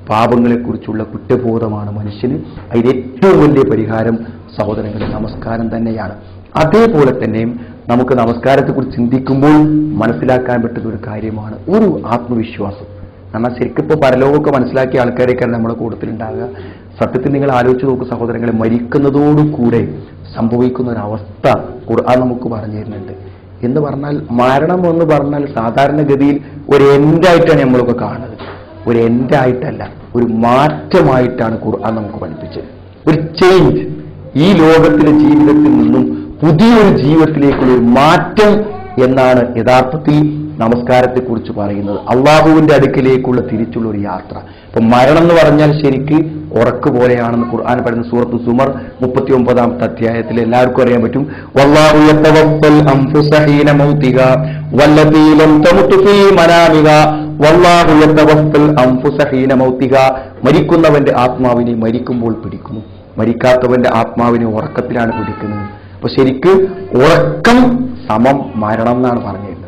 പാപങ്ങളെക്കുറിച്ചുള്ള കുറ്റബോധമാണ് മനുഷ്യന്. അതിന് ഏറ്റവും വലിയ പരിഹാരം സഹോദരങ്ങളെ നമസ്കാരം തന്നെയാണ്. അതേപോലെ തന്നെ നമുക്ക് നമസ്കാരത്തെക്കുറിച്ച് ചിന്തിക്കുമ്പോൾ മനസ്സിലാക്കാൻ പറ്റുന്ന ഒരു കാര്യമാണ് ഒരു ആത്മവിശ്വാസം. എന്നാൽ ശരിക്കും ഇപ്പോൾ പരലോകമൊക്കെ മനസ്സിലാക്കിയ ആൾക്കാരെയൊക്കെയാണ് നമ്മുടെ കൂട്ടത്തിലുണ്ടാകുക. സത്യത്തിൽ നിങ്ങൾ ആലോചിച്ച് നോക്കൂ സഹോദരങ്ങളെ, മരിക്കുന്നതോടുകൂടെ സംഭവിക്കുന്ന ഒരവസ്ഥ ഖുർആൻ നമുക്ക് പറഞ്ഞു തരുന്നുണ്ട്. എന്ന് പറഞ്ഞാൽ മരണം എന്ന് പറഞ്ഞാൽ സാധാരണഗതിയിൽ ഒരു എൻഡായിട്ടാണ് നമ്മളൊക്കെ കാണുന്നത്. ഒരു എൻഡായിട്ടല്ല, ഒരു മാറ്റമായിട്ടാണ് ഖുർആൻ നമുക്ക് പഠിപ്പിച്ചത്. ഒരു ചേഞ്ച്, ഈ ലോകത്തിലെ ജീവിതത്തിൽ നിന്നും പുതിയൊരു ജീവിതത്തിലേക്കുള്ള ഒരു മാറ്റം എന്നാണ് യഥാർത്ഥത്തിൽ നമസ്കാരത്തെക്കുറിച്ച് പറയുന്നത്. അള്ളാഹുവിന്റെ അടുക്കിലേക്കുള്ള തിരിച്ചുള്ള ഒരു യാത്ര. ഇപ്പൊ മരണം എന്ന് പറഞ്ഞാൽ ശരിക്ക് ഉറക്ക് പോലെയാണെന്ന് ഖുർആൻ പറയുന്ന സൂറത്ത് സുമർ 39-ാമത്തെ അധ്യായത്തിൽ എല്ലാവർക്കും അറിയാൻ പറ്റും. വല്ലാഹു യതവഫൽ അൻഫുസ ഹീന മൗതിഹാ വല്ലതീ ലം തമുത് ഫീ മനാമിഹാ വല്ലാഹു യതവഫൽ അൻഫുസ ഹീന മൗതിഹാ. മരിക്കുന്നവന്റെ ആത്മാവിനെ മരിക്കുമ്പോൾ പിടിക്കുന്നു, മരിക്കാത്തവന്റെ ആത്മാവിനെ ഉറക്കത്തിലാണ് പിടിക്കുന്നത്. അപ്പൊ ശരിക്ക് ഉറക്കം സമം മരണം എന്നാണ് പറഞ്ഞിരുന്നത്.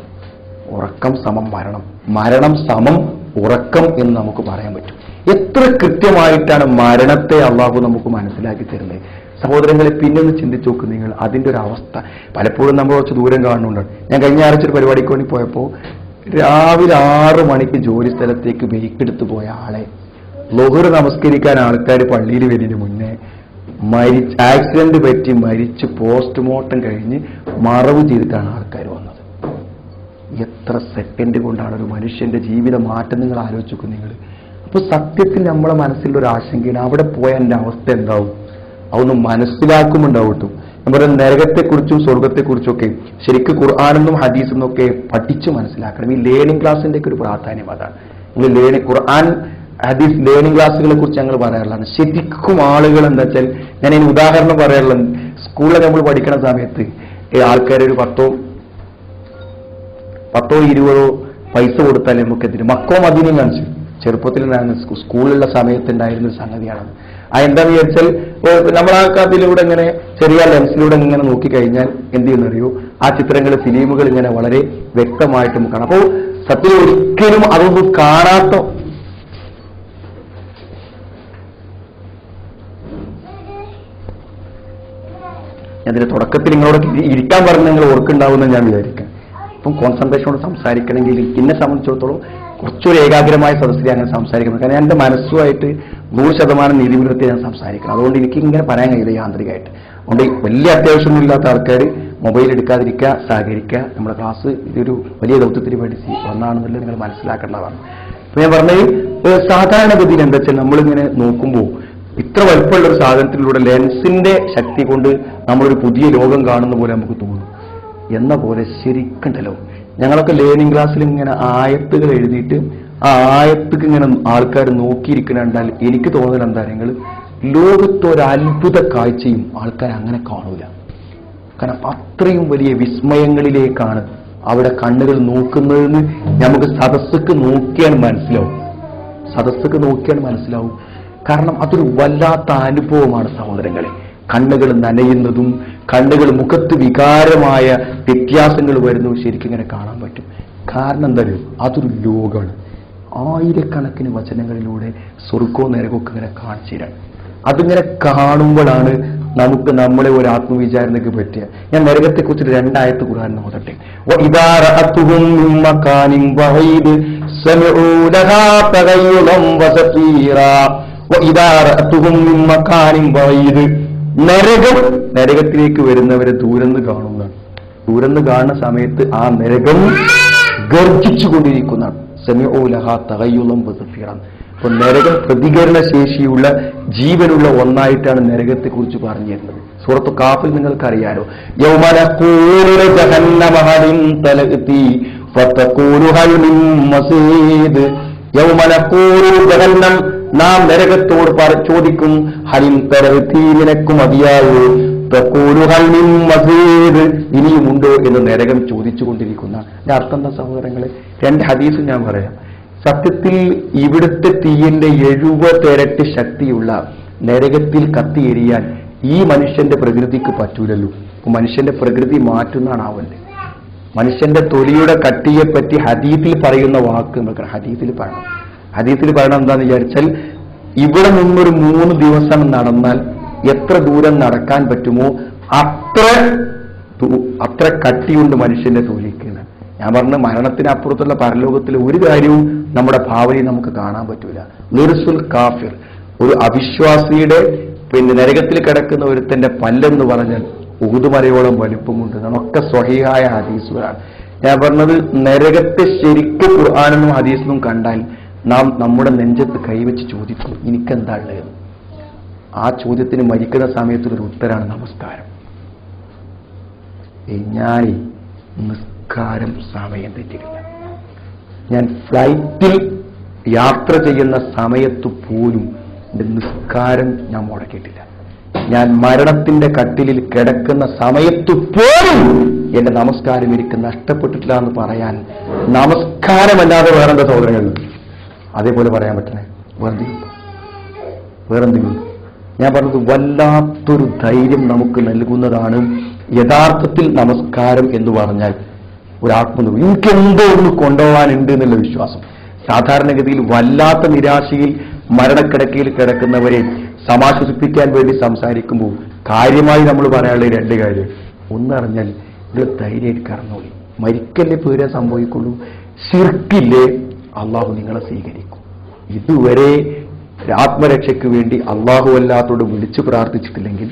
ഉറക്കം സമം മരണം, മരണം സമം ഉറക്കം എന്ന് നമുക്ക് പറയാൻ പറ്റും. എത്ര കൃത്യമായിട്ടാണ് മരണത്തെ അള്ളാഹു നമുക്ക് മനസ്സിലാക്കി തരുന്നത് സഹോദരങ്ങളെ. പിന്നെ ഒന്ന് ചിന്തിച്ചു നോക്ക് നിങ്ങൾ അതിന്റെ ഒരു അവസ്ഥ. പലപ്പോഴും നമ്മൾ കുറച്ച് ദൂരം കാണുന്നുണ്ട്. ഞാൻ കഴിഞ്ഞ ആഴ്ച ഒരു പരിപാടിക്ക് വേണ്ടി പോയപ്പോൾ രാവിലെ 6 മണിക്ക് ജോലി സ്ഥലത്തേക്ക് ബൈക്കെടുത്ത് പോയ ആളെ ളുഹർ നമസ്കരിക്കാൻ ആൾക്കാർ പള്ളിയിൽ വരുന്നതിന് മുന്നേ ആക്സിഡന്റ് പറ്റി മരിച്ച് പോസ്റ്റ്മോർട്ടം കഴിഞ്ഞ് മറവ് ചെയ്തിട്ടാണ് ആൾക്കാർ വന്നത്. എത്ര സെക്കൻഡ് കൊണ്ടാണ് ഒരു മനുഷ്യന്റെ ജീവിത മാറ്റം നിങ്ങൾ ആലോചിക്കും നിങ്ങൾ. അപ്പൊ സത്യത്തിൽ നമ്മളെ മനസ്സിലൊരു ആശങ്കയാണ്, അവിടെ പോയ എൻ്റെ അവസ്ഥ എന്താവും? അതൊന്ന് മനസ്സിലാക്കുമുണ്ടാവട്ടും. ഞാൻ പറയുന്ന നരകത്തെക്കുറിച്ചും സ്വർഗത്തെക്കുറിച്ചും ഒക്കെ ശരിക്കും ഖുർആാനെന്നും ഹദീസെന്നും ഒക്കെ പഠിച്ച് മനസ്സിലാക്കണം. ഈ ലേണിംഗ് ക്ലാസിന്റെ ഒക്കെ ഒരു പ്രാധാന്യം അതാണ്. നിങ്ങൾ ഖുർആൻ ഹദീസ് ലേണിംഗ് ക്ലാസ്സുകളെ കുറിച്ച് ഞങ്ങൾ പറയാറുള്ളതാണ്. ശരിക്കും ആളുകൾ എന്താ വെച്ചാൽ, ഞാൻ ഇതിന് ഉദാഹരണം പറയാറുള്ളത്, സ്കൂളിലൊക്കെ നമ്മൾ പഠിക്കുന്ന സമയത്ത് ആൾക്കാർ ഒരു 10-20 പൈസ കൊടുത്താൽ നമുക്കെതിരെ മക്കോ മദീനയും കാണിച്ചു. ചെറുപ്പത്തിൽ ഞാൻ സ്കൂളിലുള്ള സമയത്തുണ്ടായിരുന്ന ഒരു സംഗതിയാണ്. എന്താന്ന് വിചാരിച്ചാൽ നമ്മൾ ആ അതിലൂടെ ഇങ്ങനെ ചെറിയ ലെൻസിലൂടെ ഇങ്ങനെ നോക്കിക്കഴിഞ്ഞാൽ എന്ത് ചെയ്യുന്നറിയോ, ആ ചിത്രങ്ങൾ ഫിലിമുകൾ ഇങ്ങനെ വളരെ വ്യക്തമായിട്ട് നമുക്ക് കാണാം. അപ്പോൾ സത്യം ഒരിക്കലും അതൊന്നും കാണാത്ത അതിന്റെ തുടക്കത്തിൽ നിങ്ങളോട് ഇരിക്കാൻ പറഞ്ഞ് നിങ്ങൾ ഓർക്കുണ്ടാവുമെന്ന് ഞാൻ വിചാരിക്കാം. ഇപ്പം കോൺസെൻട്രേഷനോട് സംസാരിക്കണമെങ്കിൽ എന്നെ സംബന്ധിച്ചിടത്തോളം കുറച്ചൊരു ഏകാഗ്രമായ സദസ്സിൽ അങ്ങനെ സംസാരിക്കണം. കാരണം എൻ്റെ മനസ്സുമായിട്ട് 100% നീതി പുലർത്തി ഞാൻ സംസാരിക്കണം. അതുകൊണ്ട് എനിക്ക് ഇങ്ങനെ പറയാൻ കഴിയില്ല യാന്ത്രികമായിട്ട്. അതുകൊണ്ട് വലിയ അത്യാവശ്യമൊന്നുമില്ലാത്ത ആൾക്കാർ മൊബൈൽ എടുക്കാതിരിക്കുക, സഹകരിക്കുക. നമ്മുടെ ക്ലാസ് ഇതൊരു വലിയ ദൗത്യത്തിന് വേണ്ടി ഒന്നാണെന്നുള്ളത് നിങ്ങൾ മനസ്സിലാക്കേണ്ടതാണ്. അപ്പൊ ഞാൻ പറഞ്ഞത് സാധാരണഗതിയിൽ എന്താ വെച്ചാൽ നമ്മളിങ്ങനെ നോക്കുമ്പോൾ ഇത്ര വലുപ്പമുള്ള ഒരു സാധനത്തിലൂടെ ലെൻസിന്റെ ശക്തി കൊണ്ട് നമ്മളൊരു പുതിയ ലോകം കാണുന്ന പോലെ നമുക്ക് തോന്നും. എന്ന പോലെ ശരിക്കുണ്ടല്ലോ, ഞങ്ങളൊക്കെ ലേണിംഗ് ക്ലാസ്സിൽ ഇങ്ങനെ ആയത്തുകൾ എഴുതിയിട്ട് ആ ആയത്തുക്ക് ഇങ്ങനെ ആൾക്കാർ നോക്കിയിരിക്കണുണ്ടാൽ എനിക്ക് തോന്നൽ എന്താ, നിങ്ങൾ ലോകത്തൊരത്ഭുത കാഴ്ചയും ആൾക്കാർ അങ്ങനെ കാണൂല. കാരണം അത്രയും വലിയ വിസ്മയങ്ങളിലേക്കാണ് അവിടെ കണ്ണുകൾ നോക്കുന്നതെന്ന് നമുക്ക് സദസ്സക്ക് നോക്കിയാൽ മനസ്സിലാവും. കാരണം അതൊരു വല്ലാത്ത അനുഭവമാണ് സഹോദരങ്ങളെ. കണ്ണുകൾ നനയുന്നതും കണ്ണുകൾ മുഖത്ത് വികാരമായ വ്യത്യാസങ്ങൾ വരുന്നതും ശരിക്കും ഇങ്ങനെ കാണാൻ പറ്റും. കാരണം എന്താ പറയുക, അതൊരു ലോകമാണ്. ആയിരക്കണക്കിന് വചനങ്ങളിലൂടെ സ്വർഗവും നരകമൊക്കെ ഇങ്ങനെ കാണിച്ചു തരാൻ. അതിങ്ങനെ കാണുമ്പോഴാണ് നമുക്ക് നമ്മളെ ഒരു ആത്മവിചാരണയ്ക്ക് പറ്റുക. ഞാൻ നരകത്തെക്കുറിച്ച് 2 ആയത്ത് ഖുർആൻ നോക്കട്ടെ. നരകത്തിലേക്ക് വരുന്നവരെ ദൂരന്ന് കാണുന്നതാണ്. ദൂരന്ന് കാണുന്ന സമയത്ത് ആ നരകം ഗർജിച്ചുകൊണ്ടിരിക്കുന്നതാണ്. സമിഉ ലഹാ തഗയ്യുളം വസഫീറൻ. അപ്പൊ നരകം പ്രതികരണ ശേഷിയുള്ള ജീവനുള്ള ഒന്നായിട്ടാണ് നരകത്തെ കുറിച്ച് പറഞ്ഞു തരുന്നത്. സൂറത്തു കാഫിൽ നിങ്ങൾക്കറിയാലോ, യൗമ നഖൂലു ജഹന്നമ ഹലിൻ തലഅതി ഫതഖൂലു ഹൽ മിൻ മസീദ്. യൗമ നഖൂലു ജഹന്നം, നാം നരകത്തോട് ചോദിക്കും, ഹലിൻ തലഅതി, നിനക്ക് മതിയായോ, തഖൂലു ഹൽ മിൻ മസീദ്, ഇനിയുമുണ്ടോ എന്ന് നരകം ചോദിച്ചുകൊണ്ടിരിക്കുന്ന. അർത്ഥം എന്താ സഹോദരങ്ങളെ? 2 ഹദീസ് ഞാൻ പറയാം. സത്യത്തിൽ ഇവിടുത്തെ തീയിന്റെ 70 ഇരട്ടി ശക്തിയുള്ള നരകത്തിൽ കത്തിയെരിയാൻ ഈ മനുഷ്യന്റെ പ്രകൃതിക്ക് പറ്റൂലല്ലോ. മനുഷ്യന്റെ പ്രകൃതി മാറ്റുന്നതാണ് ആവല്ലേ. മനുഷ്യന്റെ തൊലിയുടെ കട്ടിയെപ്പറ്റി ഹദീസിൽ പറയുന്ന വാക്ക് നമുക്ക് ഹദീസിൽ പറയണം എന്താന്ന് വിചാരിച്ചാൽ, ഇവിടെ നിന്നൊരു 3 ദിവസം നടന്നാൽ എത്ര ദൂരം നടക്കാൻ പറ്റുമോ അത്ര കട്ടിയുണ്ട് മനുഷ്യന്റെ തൊലിക്ക്. ഞാൻ പറഞ്ഞ മരണത്തിനപ്പുറത്തുള്ള പരലോകത്തിലെ ഒരു കാര്യവും നമ്മുടെ ഭാവനയിൽ നമുക്ക് കാണാൻ പറ്റൂല. നിർസുൽ കാഫിർ, ഒരു അവിശ്വാസിയുടെ നരകത്തിൽ കിടക്കുന്ന ഒരുത്തന്റെ പല്ലെന്ന് പറഞ്ഞാൽ ഊതുമലയോളം വലിപ്പമുണ്ട്. അതൊക്കെ സ്വഹീഹായ ഹദീസുകളാണ്. ഞാൻ പറഞ്ഞത് നരകത്തെ ശരിക്കും ഖുർആനെന്നും ഹദീസിനും കണ്ടാൽ നാം നമ്മുടെ നെഞ്ചത്ത് കൈവച്ച് ചോദിക്കും, എനിക്കെന്താ ഉള്ളത്? ആ ചോദ്യത്തിന് മരിക്കുന്ന സമയത്തുള്ളൊരു ഉത്തരാണ് നമസ്കാരം. ഞാൻ നിസ്കാരം സമയം തെറ്റില്ല. ഞാൻ ഫ്ലൈറ്റിൽ യാത്ര ചെയ്യുന്ന സമയത്ത് പോലും എന്റെ നിസ്കാരം ഞാൻ മുടക്കിയിട്ടില്ല. ഞാൻ മരണത്തിന്റെ കട്ടിലിൽ കിടക്കുന്ന സമയത്ത് പോലും എന്റെ നമസ്കാരം എനിക്ക് നഷ്ടപ്പെട്ടിട്ടില്ല എന്ന് പറയാൻ നമസ്കാരമല്ലാതെ വേറെന്താ സഹോദരങ്ങൾ? അതേപോലെ പറയാൻ പറ്റണേ? വേറെന്തെങ്കിലും? ഞാൻ പറഞ്ഞത് വല്ലാത്തൊരു ധൈര്യം നമുക്ക് നൽകുന്നതാണ് യഥാർത്ഥത്തിൽ നമസ്കാരം എന്ന് പറഞ്ഞാൽ. ഒരു ആത്മനിർഭർ, എനിക്കെന്തോ ഒന്ന് കൊണ്ടുപോകാനുണ്ട് എന്നുള്ള വിശ്വാസം. സാധാരണഗതിയിൽ വല്ലാത്ത നിരാശയിൽ മരണക്കിടക്കയിൽ കിടക്കുന്നവരെ സമാശ്വസിപ്പിക്കാൻ വേണ്ടി സംസാരിക്കുമ്പോൾ കാര്യമായി നമ്മൾ പറയാനുള്ള 2 കാര്യം. ഒന്നറിഞ്ഞാൽ ഇത് ധൈര്യമായിട്ട് കടന്നോളി, മരിക്കല്ലേ പേരെ സംഭവിക്കുള്ളൂ. ശിർക്കില്ലേ, അള്ളാഹു നിങ്ങളെ സ്വീകരിക്കും. ഇതുവരെ ആത്മരക്ഷയ്ക്ക് വേണ്ടി അള്ളാഹു അല്ലാത്തോട് വിളിച്ചു പ്രാർത്ഥിച്ചിട്ടില്ലെങ്കിൽ,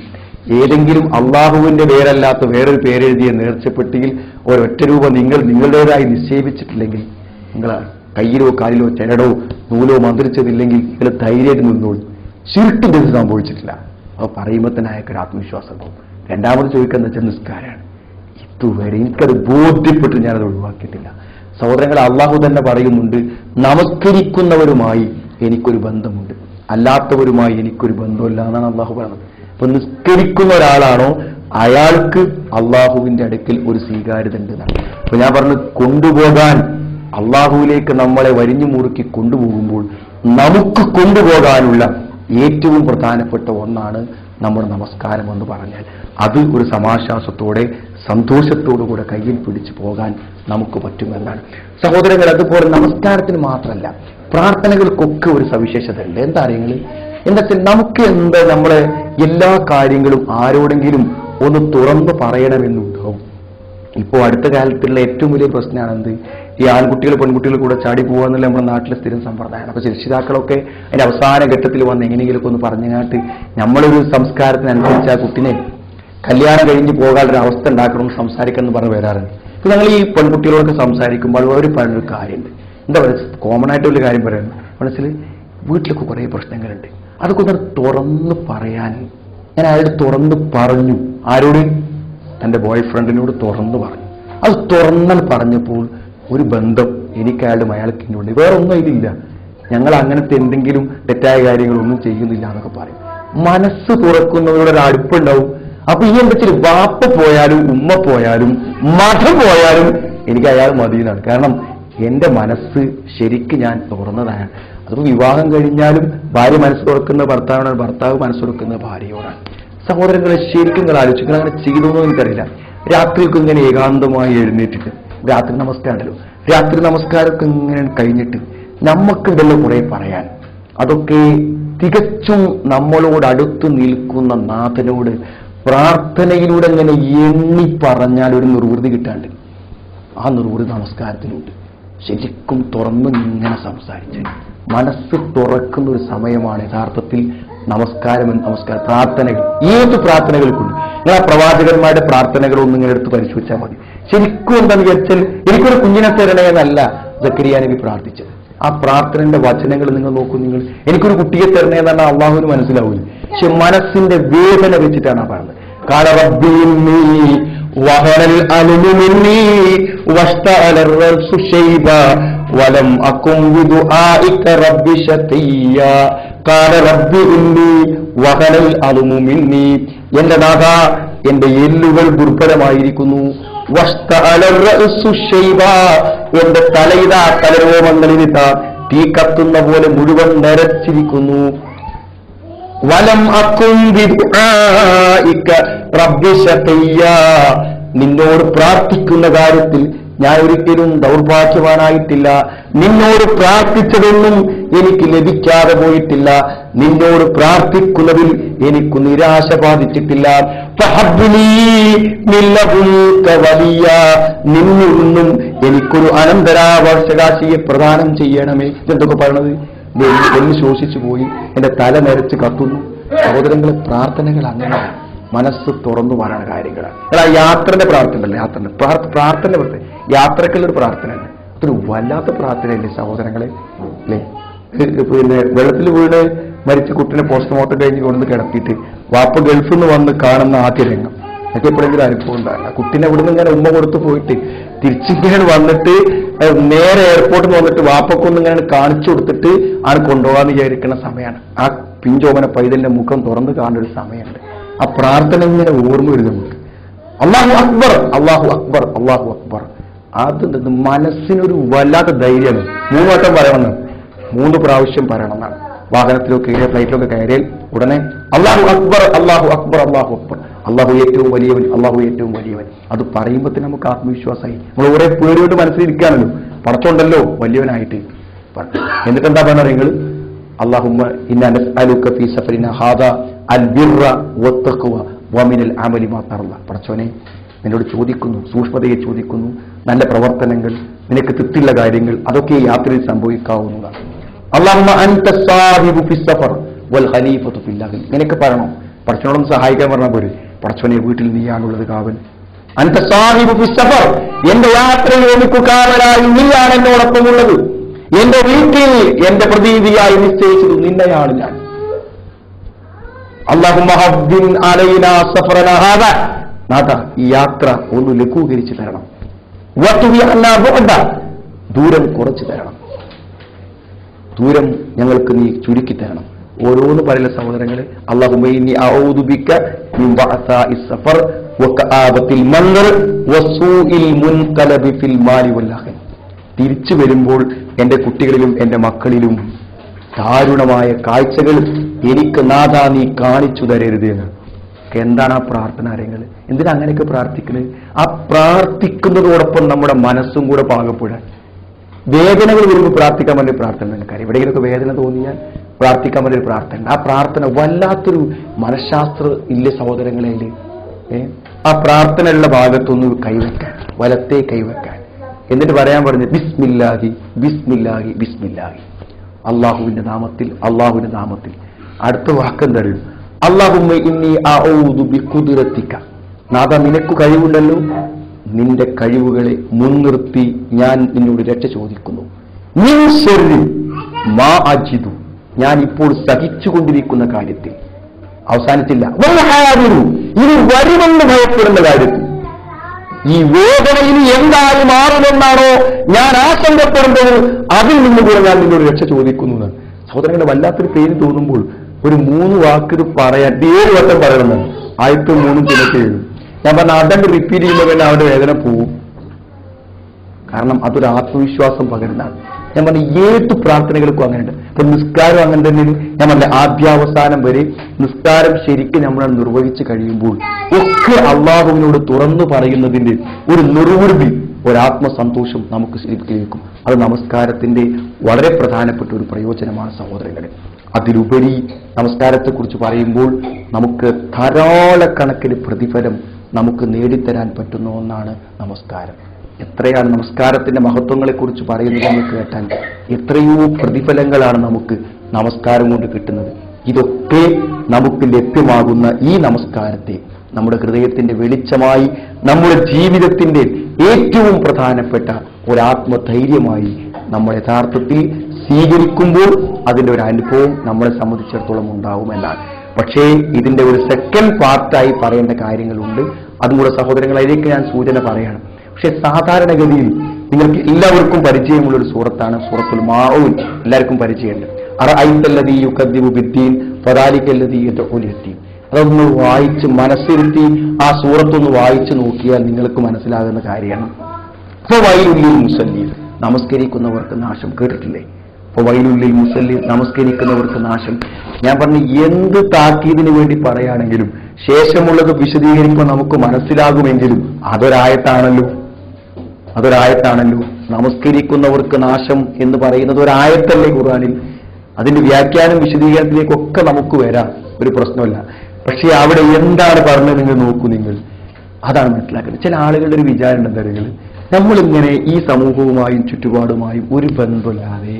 ഏതെങ്കിലും അള്ളാഹുവിന്റെ പേരല്ലാത്ത വേറൊരു പേരെഴുതിയ നേർച്ചപ്പെട്ടിയിൽ ഒരൊറ്റ രൂപ നിങ്ങളുടേതായി നിക്ഷേപിച്ചിട്ടില്ലെങ്കിൽ, നിങ്ങൾ കയ്യിലോ കാലിലോ ചരടോ നൂലോ മന്ത്രിച്ചതില്ലെങ്കിൽ നിങ്ങൾ ധൈര്യമായിട്ട് നിന്നോളൂ. ശിർക്കിന്റെ ഇത് സംഭവിച്ചിട്ടില്ല. അത് പറയുമ്പോൾ തന്നെ അയാൾക്കൊരു ആത്മവിശ്വാസം പോകും. രണ്ടാമത് ചോദിക്കുക വെച്ചാൽ നിസ്കാരമാണ്. ഇതുവരെ എനിക്കത് ബോധ്യപ്പെട്ട് ഞാനത് ഒഴിവാക്കിയിട്ടില്ല. സഹോദരങ്ങൾ, അള്ളാഹു തന്നെ പറയുന്നുണ്ട്, നമസ്കരിക്കുന്നവരുമായി എനിക്കൊരു ബന്ധമുണ്ട്, അല്ലാത്തവരുമായി എനിക്കൊരു ബന്ധമില്ല എന്നാണ് അള്ളാഹു പറയുന്നത്. അപ്പൊ നിസ്കരിക്കുന്ന ഒരാളാണോ അയാൾക്ക് അള്ളാഹുവിന്റെ അടുക്കൽ ഒരു സ്വീകാര്യത ഉണ്ട് എന്നാണ്. അപ്പൊ ഞാൻ പറഞ്ഞു, കൊണ്ടുപോകാൻ അള്ളാഹുവിലേക്ക് നമ്മളെ വരിഞ്ഞു മുറുക്കി കൊണ്ടുപോകുമ്പോൾ നമുക്ക് കൊണ്ടുപോകാനുള്ള ഏറ്റവും പ്രധാനപ്പെട്ട ഒന്നാണ് നമ്മുടെ നമസ്കാരം എന്ന് പറഞ്ഞാൽ അത് ഒരു സമാശ്വാസത്തോടെ സന്തോഷത്തോടു കൂടെ കയ്യിൽ പിടിച്ചു പോകാൻ നമുക്ക് പറ്റുമെന്നാണ് സഹോദരങ്ങൾ. അതുപോലെ നമസ്കാരത്തിന് മാത്രമല്ല, പ്രാർത്ഥനകൾക്കൊക്കെ ഒരു സവിശേഷത ഉണ്ട്. എന്താ അറിയങ്ങൾ? എന്താ നമുക്ക് നമ്മളെ എല്ലാ കാര്യങ്ങളും ആരോടെങ്കിലും ഒന്ന് തുറന്നു പറയണമെന്നുണ്ടാവും. ഇപ്പോൾ അടുത്ത കാലത്തുള്ള ഏറ്റവും വലിയ പ്രശ്നമാണ് എന്ത്? ഈ ആൺകുട്ടികൾ പെൺകുട്ടികൾ കൂടെ ചാടി പോകുക എന്നുള്ള നമ്മുടെ നാട്ടിലെ സ്ഥിരം സമ്പ്രദായമാണ്. അപ്പൊ രക്ഷിതാക്കളൊക്കെ അതിന്റെ അവസാന ഘട്ടത്തിൽ വന്ന് എങ്ങനെയെങ്കിലുമൊക്കെ ഒന്ന് പറഞ്ഞാട്ട് നമ്മളൊരു സംസ്കാരത്തിനനുസരിച്ച് ആ കുട്ടിനെ കല്യാണം കഴിഞ്ഞ് പോകാനൊരു അവസ്ഥ ഉണ്ടാക്കണം സംസാരിക്കണം പറഞ്ഞ് വരാറുണ്ട്. ഇപ്പൊ ഞങ്ങൾ ഈ പെൺകുട്ടികളോടൊക്കെ സംസാരിക്കുമ്പോൾ അവർ പറയുന്നൊരു കാര്യമുണ്ട്. എന്താ പറയുക, കോമൺ ആയിട്ടുള്ള കാര്യം പറയുന്നത് മനസ്സിൽ വീട്ടിലൊക്കെ കുറേ പ്രശ്നങ്ങളുണ്ട്, അതൊക്കെ ഒന്ന് തുറന്ന് പറയാൻ ഞാൻ അയാളോട് തുറന്ന് പറഞ്ഞു. ആരോട്? തൻ്റെ ബോയ് ഫ്രണ്ടിനോട് തുറന്നു പറഞ്ഞു. അത് തുറന്നാൽ പറഞ്ഞപ്പോൾ ഒരു ബന്ധം എനിക്ക് അയാളും അയാൾക്ക് ഇന്നുണ്ട്, വേറെ ഒന്നും ഇതില്ല, ഞങ്ങൾ അങ്ങനത്തെ എന്തെങ്കിലും തെറ്റായ കാര്യങ്ങളൊന്നും ചെയ്യുന്നില്ല എന്നൊക്കെ പറയും. മനസ്സ് തുറക്കുന്നവരുടെ ഒരു അടുപ്പുണ്ടാവും. അപ്പൊ ഈ എന്താ വെച്ചാൽ വാപ്പ പോയാലും ഉമ്മ പോയാലും മതം പോയാലും എനിക്ക് അയാൾ മതിയെന്നാണ്. കാരണം എന്റെ മനസ്സ് ശരിക്ക് ഞാൻ തുറന്നതാണ്. അതിപ്പോൾ വിവാഹം കഴിഞ്ഞാലും ഭാര്യ മനസ്സ് തുറക്കുന്ന ഭർത്താവിനാണ്, ഭർത്താവ് മനസ്സ് തുറക്കുന്ന ഭാര്യയോടാണ്. സഹോദരങ്ങളെ ശരിക്കും നിങ്ങൾ ആലോചിക്കുക, അങ്ങനെ ചെയ്തോന്നോ എനിക്കറിയില്ല. രാത്രിയൊക്കെ ഇങ്ങനെ ഏകാന്തമായി എഴുന്നേറ്റിട്ട് രാത്രി നമസ്കാരം ഉണ്ടല്ലോ, രാത്രി നമസ്കാരമൊക്കെ ഇങ്ങനെ കഴിഞ്ഞിട്ട് നമുക്കുണ്ടല്ലോ കുറെ പറയാൻ. അതൊക്കെ തികച്ചും നമ്മളോട് അടുത്ത് നിൽക്കുന്ന നാഥനോട് പ്രാർത്ഥനയിലൂടെ ഇങ്ങനെ എണ്ണി പറഞ്ഞാൽ ഒരു നിർവൃതി കിട്ടാണ്ട് ആ നിർവൃതി നമസ്കാരത്തിലുണ്ട്. ശരിക്കും തുറന്ന് ഇങ്ങനെ സംസാരിച്ച് മനസ്സ് തുറക്കുന്ന ഒരു സമയമാണ് യഥാർത്ഥത്തിൽ നമസ്കാരം. പ്രാർത്ഥനകൾ, ഏത് പ്രാർത്ഥനകൾക്കുണ്ട്. നിങ്ങൾ ആ പ്രവാചകന്മാരുടെ പ്രാർത്ഥനകളൊന്നും ഇങ്ങനെ എടുത്ത് പരിശോധിച്ചാൽ മതി. ശരിക്കും എന്താണെന്ന് വിചാരിച്ചാൽ എനിക്കൊരു കുഞ്ഞിനെ തരണേ എന്നല്ല സക്കരിയ നബി പ്രാർത്ഥിച്ചത്. ആ പ്രാർത്ഥനയുടെ വചനങ്ങൾ നിങ്ങൾ നോക്കൂ. നിങ്ങൾ എനിക്കൊരു കുട്ടിയെ തരണേ എന്ന് പറഞ്ഞാൽ അള്ളാഹുവിന് മനസ്സിലാവില്ല, പക്ഷെ മനസ്സിന്റെ വേദന വെച്ചിട്ടാണ് ആ പറഞ്ഞത്. വലം അകും ബിദുആഇക റബ്ബി ശഖിയ്യ ഖാല റബ്ബി ഇന്നി വഹനൽ അൽമു മിന്നി. എന്റെ നാഥ, എന്റെ എല്ലുകൾ ദുർബലമായിരിക്കുന്നു. വസ്തഅലർ റഅസു ശൈബ, എന്റെ തലയിതാ തലരോമങ്ങളിലിതാ തീ കത്തുന്ന പോലെ മുഴുവൻ നരച്ചിരിക്കുന്നു. വലം അകും ബിദുആഇക റബ്ബി ശഖിയ്യ, നിന്നോട് പ്രാർത്ഥിക്കുന്ന കാര്യത്തിൽ ഞാൻ ഒരിക്കലും ദൗർഭാഗ്യവാനായിട്ടില്ല. നിന്നോട് പ്രാർത്ഥിച്ചതൊന്നും എനിക്ക് ലഭിക്കാതെ പോയിട്ടില്ല. നിന്നോട് പ്രാർത്ഥിക്കുന്നതിൽ എനിക്ക് നിരാശ ബാധിച്ചിട്ടില്ല. നിന്നിൽ നിന്നും എനിക്കൊരു അനന്തരാവകാശിയെ പ്രദാനം ചെയ്യണമേ. ഇതെന്തൊക്കെ പറയണത്? എന്ന് ശോഷിച്ചു പോയി, എന്റെ തല നരച്ച് കത്തുന്നു. സഹോദരങ്ങളെ, പ്രാർത്ഥനകൾ അങ്ങനെ മനസ്സ് തുറന്നു പറയുന്ന കാര്യങ്ങളാണ്. ആ യാത്രന്റെ പ്രാർത്ഥന ഉണ്ടല്ലോ, പ്രാർത്ഥന യാത്രക്കുള്ളൊരു പ്രാർത്ഥനയാണ്. അതൊരു വല്ലാത്ത പ്രാർത്ഥനയല്ലേ സഹോദരങ്ങളെ, അല്ലേ? പിന്നെ വെള്ളത്തിൽ വീണ് മരിച്ച കുട്ടിനെ പോസ്റ്റ്മോർട്ടം കഴിഞ്ഞ് കൊണ്ടുവന്ന് കിടത്തിയിട്ട് വാപ്പ ഗൾഫിൽ നിന്ന് വന്ന് കാണുന്ന ആദ്യ രംഗം എനിക്ക് എപ്പോഴെങ്കിലും അനുഭവം ഉണ്ടാവില്ല. കുട്ടിനെ ഇവിടുന്ന് ഇങ്ങനെ ഉമ്മ കൊടുത്ത് പോയിട്ട് തിരിച്ചിങ്ങനെ വന്നിട്ട് നേരെ എയർപോർട്ടിൽ നിന്ന് വന്നിട്ട് വാപ്പക്കൊന്നും ഇങ്ങനെ കാണിച്ചു കൊടുത്തിട്ട് ആണ് കൊണ്ടുപോകാന്ന് വിചാരിക്കുന്ന സമയമാണ്. ആ പിഞ്ചോമന പൈതലിന്റെ മുഖം തുറന്ന് കാണുന്ന ഒരു സമയമുണ്ട്. ആ പ്രാർത്ഥന ഇങ്ങനെ ഓർമ്മ വരും നമുക്ക്. അല്ലാഹു അക്ബർ, അല്ലാഹു അക്ബർ, അല്ലാഹു അക്ബർ. അത് മനസ്സിനൊരു വല്ലാത്ത ധൈര്യമാണ്. 3 വട്ടം പറയണമെന്നാണ്, 3 പ്രാവശ്യം പറയണമെന്നാണ്. വാഹനത്തിലൊക്കെ ഫ്ലൈറ്റിലൊക്കെ കയറിയാൽ ഉടനെ അല്ലാഹു അക്ബർ, അല്ലാഹു അക്ബർ, അല്ലാഹു അക്ബർ, അല്ലാഹു ഏറ്റവും വലിയവൻ, അല്ലാഹു ഏറ്റവും വലിയവൻ. അത് പറയുമ്പോൾ തന്നെ നമുക്ക് ആത്മവിശ്വാസമായി. നമ്മൾ കുറെ പേടിയോട്ട് മനസ്സിലിരിക്കുകയാണല്ലോ, പടച്ചുണ്ടല്ലോ വലിയവനായിട്ട്. എന്നിട്ട് എന്താ പറഞ്ഞത് നിങ്ങൾ? അല്ലാഹുമ്മ ഇന്നാ നസ്അലുക ഫീ സഫരിനാ ഹാദാ അൽ ബിർറ വത്തഖ്വ വമിനൽ അമലി മാ തർള. പടച്ചോനെ, നിന്നോട് ചോദിക്കുന്നു, സൂക്ഷ്മതയെ ചോദിക്കുന്നു, നല്ല പ്രവർത്തനങ്ങൾ, നിനക്ക് തൃപ്തിയുള്ള കാര്യങ്ങൾ, അതൊക്കെ യാത്രയിൽ സംഭവിക്കാവുന്നതാണ്. അല്ലാഹുമ്മ അൻത സാഹിബു ഫിസ് സഫർ വൽ ഖലീഫതു ഫിൽ അഹ്ലി. നിനക്ക് പറയണം, പടച്ചോനോടൊന്ന് സഹായിക്കാൻ പറഞ്ഞാൽ പോരെ. പടച്ചോനെ, വീട്ടിൽ നീയാണുള്ളത് കാവൽ. അൻത സാഹിബു ഫിസ് സഫർ, എന്റെ യാത്രയിൽ എനിക്ക് കാവലായി നീയാണ് എന്നോടൊപ്പം ഉള്ളത്. എന്റെ വീട്ടിൽ എന്റെ പ്രതീതിയായി നിശ്ചയിച്ചത് നിന്നെയാണ് ഞാൻ. അല്ലാഹുമ്മ ഹവ്വിൻ അലൈനാ സഫറനാ ഹാദാ, നാഥ ഈ യാത്ര ഒന്ന് ലഘൂകരിച്ചു തരണം. വതുവി അന്നാ ബുഅദ, ദൂരം കുറച്ചു തരണം. ദൂരം ഞങ്ങൾക്ക് നീ ചുരുക്കി തരണം. ഓരോന്ന് പറയുന്ന സഹോദരങ്ങളെ, അല്ലാഹുമ്മ ഇന്നി അഊദു ബിക മിൻ ബഅസാഇ സഫർ വകആബത്തിൽ മൻദർ വസൂഇൽ മുൻഖലബി ഫിൽ മാലി വൽ അഖൽ. തിരിച്ചു വരുമ്പോൾ എൻ്റെ കുട്ടികളിലും എൻ്റെ മക്കളിലും ദാരുണമായ കാഴ്ചകൾ എനിക്ക് നാഥാ നീ കാണിച്ചു തരരുത് എന്ന്. എന്താണ് ആ പ്രാർത്ഥന കാര്യങ്ങൾ? എന്തിനാ അങ്ങനെയൊക്കെ പ്രാർത്ഥിക്കുന്നത്? ആ പ്രാർത്ഥിക്കുന്നതോടൊപ്പം നമ്മുടെ മനസ്സും കൂടെ പാകപ്പെടാൻ. വേദനകൾ വരുമ്പോൾ പ്രാർത്ഥിക്കാൻ വേണ്ടി പ്രാർത്ഥന കാര്യം. എവിടെയെങ്കിലുമൊക്കെ വേദന തോന്നിയാൽ പ്രാർത്ഥിക്കാൻ വേണ്ടി ഒരു പ്രാർത്ഥന. ആ പ്രാർത്ഥന വല്ലാത്തൊരു മനഃശാസ്ത്ര ഇല്ല സഹോദരങ്ങളെ. ആ പ്രാർത്ഥനയുള്ള ഭാഗത്തൊന്ന് കൈവെക്കാൻ, വലത്തെ കൈവെക്കാൻ, എന്നിട്ട് പറയാൻ പറഞ്ഞ് ബിസ്മില്ലാഹി ബിസ്മില്ലാഹി ബിസ്മില്ലാഹി, അള്ളാഹുവിന്റെ നാമത്തിൽ അള്ളാഹുവിന്റെ നാമത്തിൽ. അടുത്ത വാക്കെന്തറിയും? അല്ലാഹുമ്മ ഇന്നി അഊദു ബിഖുദ്റതിക. നാഥ നിനക്ക് കഴിവുണ്ടല്ലോ, നിന്റെ കഴിവുകളെ മുൻനിർത്തി ഞാൻ നിന്നോട് രക്ഷ ചോദിക്കുന്നു. മിൻ ശർരി മാ അജിദു, ഞാൻ ഇപ്പോൾ സഹിച്ചുകൊണ്ടിരിക്കുന്ന കാര്യത്തിൽ. അവസാനിച്ചില്ല, ഇനി വരുമെന്ന് ഭയപ്പെടുന്ന കാര്യത്തിൽ. ഈ വേദന ഇനി എന്തായി മാറുമെന്നാണോ ഞാൻ ആശങ്കപ്പെടുന്നത്, അതിൽ നിന്നുകൂടെ ഞാൻ നിന്നോട് രക്ഷ ചോദിക്കുന്നു. സഹോദരങ്ങളുടെ വല്ലാത്തൊരു പേര് തോന്നുമ്പോൾ ഒരു 3 വാക്ക് പറയാൻ 7 വട്ടം പറയണമെന്ന്. ആദ്യത്തെ 3 ചിലക്ക് എഴുതും. ഞാൻ പറഞ്ഞ അതങ്ങ് റിപ്പീറ്റ് ചെയ്യുമ്പോൾ തന്നെ അവരുടെ വേദന പോവും. കാരണം അതൊരു ആത്മവിശ്വാസം പകരുന്നതാണ്. ഞാൻ പറഞ്ഞ ഏത് പ്രാർത്ഥനകൾക്കും അങ്ങനെയുണ്ട്. ഇപ്പൊ നിസ്കാരം അങ്ങനെ തന്നെ. ഞാൻ പറഞ്ഞ ആദ്യാവസാനം വരെ നിസ്കാരം ശരിക്കും നമ്മൾ നിർവഹിച്ച് കഴിയുമ്പോൾ ഒക്കെ അള്ളാഹുവിനോട് തുറന്നു പറയുന്നതിന്റെ ഒരു നിർവൃതി, ഒരാത്മസന്തോഷം നമുക്ക് ലഭിക്കും. അത് നമസ്കാരത്തിന്റെ വളരെ പ്രധാനപ്പെട്ട ഒരു പ്രയോജനമാണ് സഹോദരങ്ങളെ. അതിലുപരി നമസ്കാരത്തെക്കുറിച്ച് പറയുമ്പോൾ നമുക്ക് ധാരാളക്കണക്കിന് പ്രതിഫലം നമുക്ക് നേടിത്തരാൻ പറ്റുന്ന ഒന്നാണ് നമസ്കാരം. എത്രയാണ് നമസ്കാരത്തിന്റെ മഹത്വങ്ങളെക്കുറിച്ച് പറയുന്നതെന്ന് കേട്ടാൽ എത്രയോ പ്രതിഫലങ്ങളാണ് നമുക്ക് നമസ്കാരം കൊണ്ട് കിട്ടുന്നത്. ഇതൊക്കെ നമുക്ക് ലഭ്യമാകുന്ന ഈ നമസ്കാരത്തെ നമ്മുടെ ഹൃദയത്തിന്റെ വെളിച്ചമായി, നമ്മുടെ ജീവിതത്തിന്റെ ഏറ്റവും പ്രധാനപ്പെട്ട ഒരാത്മധൈര്യമായി നമ്മൾ യഥാർത്ഥത്തിൽ സ്വീകരിക്കുമ്പോൾ അതിന്റെ ഒരു അനുഭവം നമ്മളെ സംബന്ധിച്ചിടത്തോളം ഉണ്ടാവുമെന്നാണ്. പക്ഷേ ഇതിന്റെ ഒരു സെക്കൻഡ് പാർട്ടായി പറയേണ്ട കാര്യങ്ങളുണ്ട്. അതും കൂടെ സഹോദരങ്ങളിലേക്ക് ഞാൻ സൂചന പറയണം. പക്ഷെ സാധാരണഗതിയിൽ നിങ്ങൾക്ക് എല്ലാവർക്കും പരിചയമുള്ള ഒരു സൂറത്താണ് സൂറത്തുൽ മാഊൻ. എല്ലാവർക്കും പരിചയമുണ്ട്. അറഅയ്തല്ലദീ യുകദ്ദിബു ബിദ്ദീൻ ഫദാലികല്ലദീ യദ്ഉൽ യതീം. അതൊന്ന് വായിച്ച് മനസ്സിരുത്തി ആ സൂറത്തൊന്ന് വായിച്ചു നോക്കിയാൽ നിങ്ങൾക്ക് മനസ്സിലാകുന്ന കാര്യമാണ്. ഫവൈലുൽ മുസല്ലീൻ, നമസ്കരിക്കുന്നവർക്ക് നാശം. കേട്ടിട്ടില്ലേ? ഫവൈലുൽ മുസല്ലീൻ, നമസ്കരിക്കുന്നവർക്ക് നാശം. ഞാൻ പറഞ്ഞ എന്ത് താക്കീതിന് വേണ്ടി പറയുകയാണെങ്കിലും ശേഷമുള്ളത് വിശദീകരിക്കുമ്പോൾ നമുക്ക് മനസ്സിലാകുമെങ്കിലും അതൊരായത്താണല്ലോ. നമസ്കരിക്കുന്നവർക്ക് നാശം എന്ന് പറയുന്നത് ഒരായത്തല്ലേ ഖുർആനിൽ. അതിന്റെ വ്യാഖ്യാനം വിശദീകരണത്തിലേക്കൊക്കെ നമുക്ക് വരാം, ഒരു പ്രശ്നമല്ല. പക്ഷെ അവിടെ എന്താണ് പറഞ്ഞത് നിങ്ങൾ നോക്കൂ. നിങ്ങൾ അതാണ് മനസ്സിലാക്കുന്നത്. ചില ആളുകളുടെ ഒരു വിചാരം എന്താ? നമ്മളിങ്ങനെ ഈ സമൂഹവുമായും ചുറ്റുപാടുമായും ഒരു ബന്ധമില്ലാതെ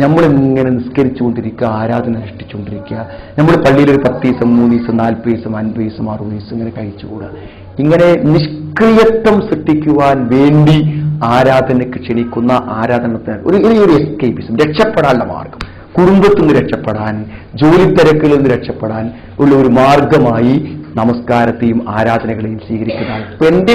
നമ്മളിങ്ങനെ നിസ്കരിച്ചുകൊണ്ടിരിക്കുക, ആരാധന അനുഷ്ഠിച്ചുകൊണ്ടിരിക്കുക. നമ്മൾ പള്ളിയിൽ ഒരു 10 ദിവസം 3 ദിവസം 40 ദിവസം 50 ദിവസം 60 ദിവസം ഇങ്ങനെ കഴിച്ചുകൂടുക. ഇങ്ങനെ നിഷ്ക്രിയത്വം സൃഷ്ടിക്കുവാൻ വേണ്ടി ആരാധനയ്ക്ക് ക്ഷണിക്കുന്ന ആരാധനത്തിന് ഒരു എസ്കേപ്പിസം, രക്ഷപ്പെടാനുള്ള മാർഗം, കുടുംബത്തിൽ നിന്ന് രക്ഷപ്പെടാൻ, ജോലിത്തിരക്കിൽ നിന്ന് രക്ഷപ്പെടാൻ ഉള്ള ഒരു മാർഗമായി നമസ്കാരത്തെയും ആരാധനകളെയും സ്വീകരിക്കുന്നതാണ്. ഇപ്പൊ എന്റെ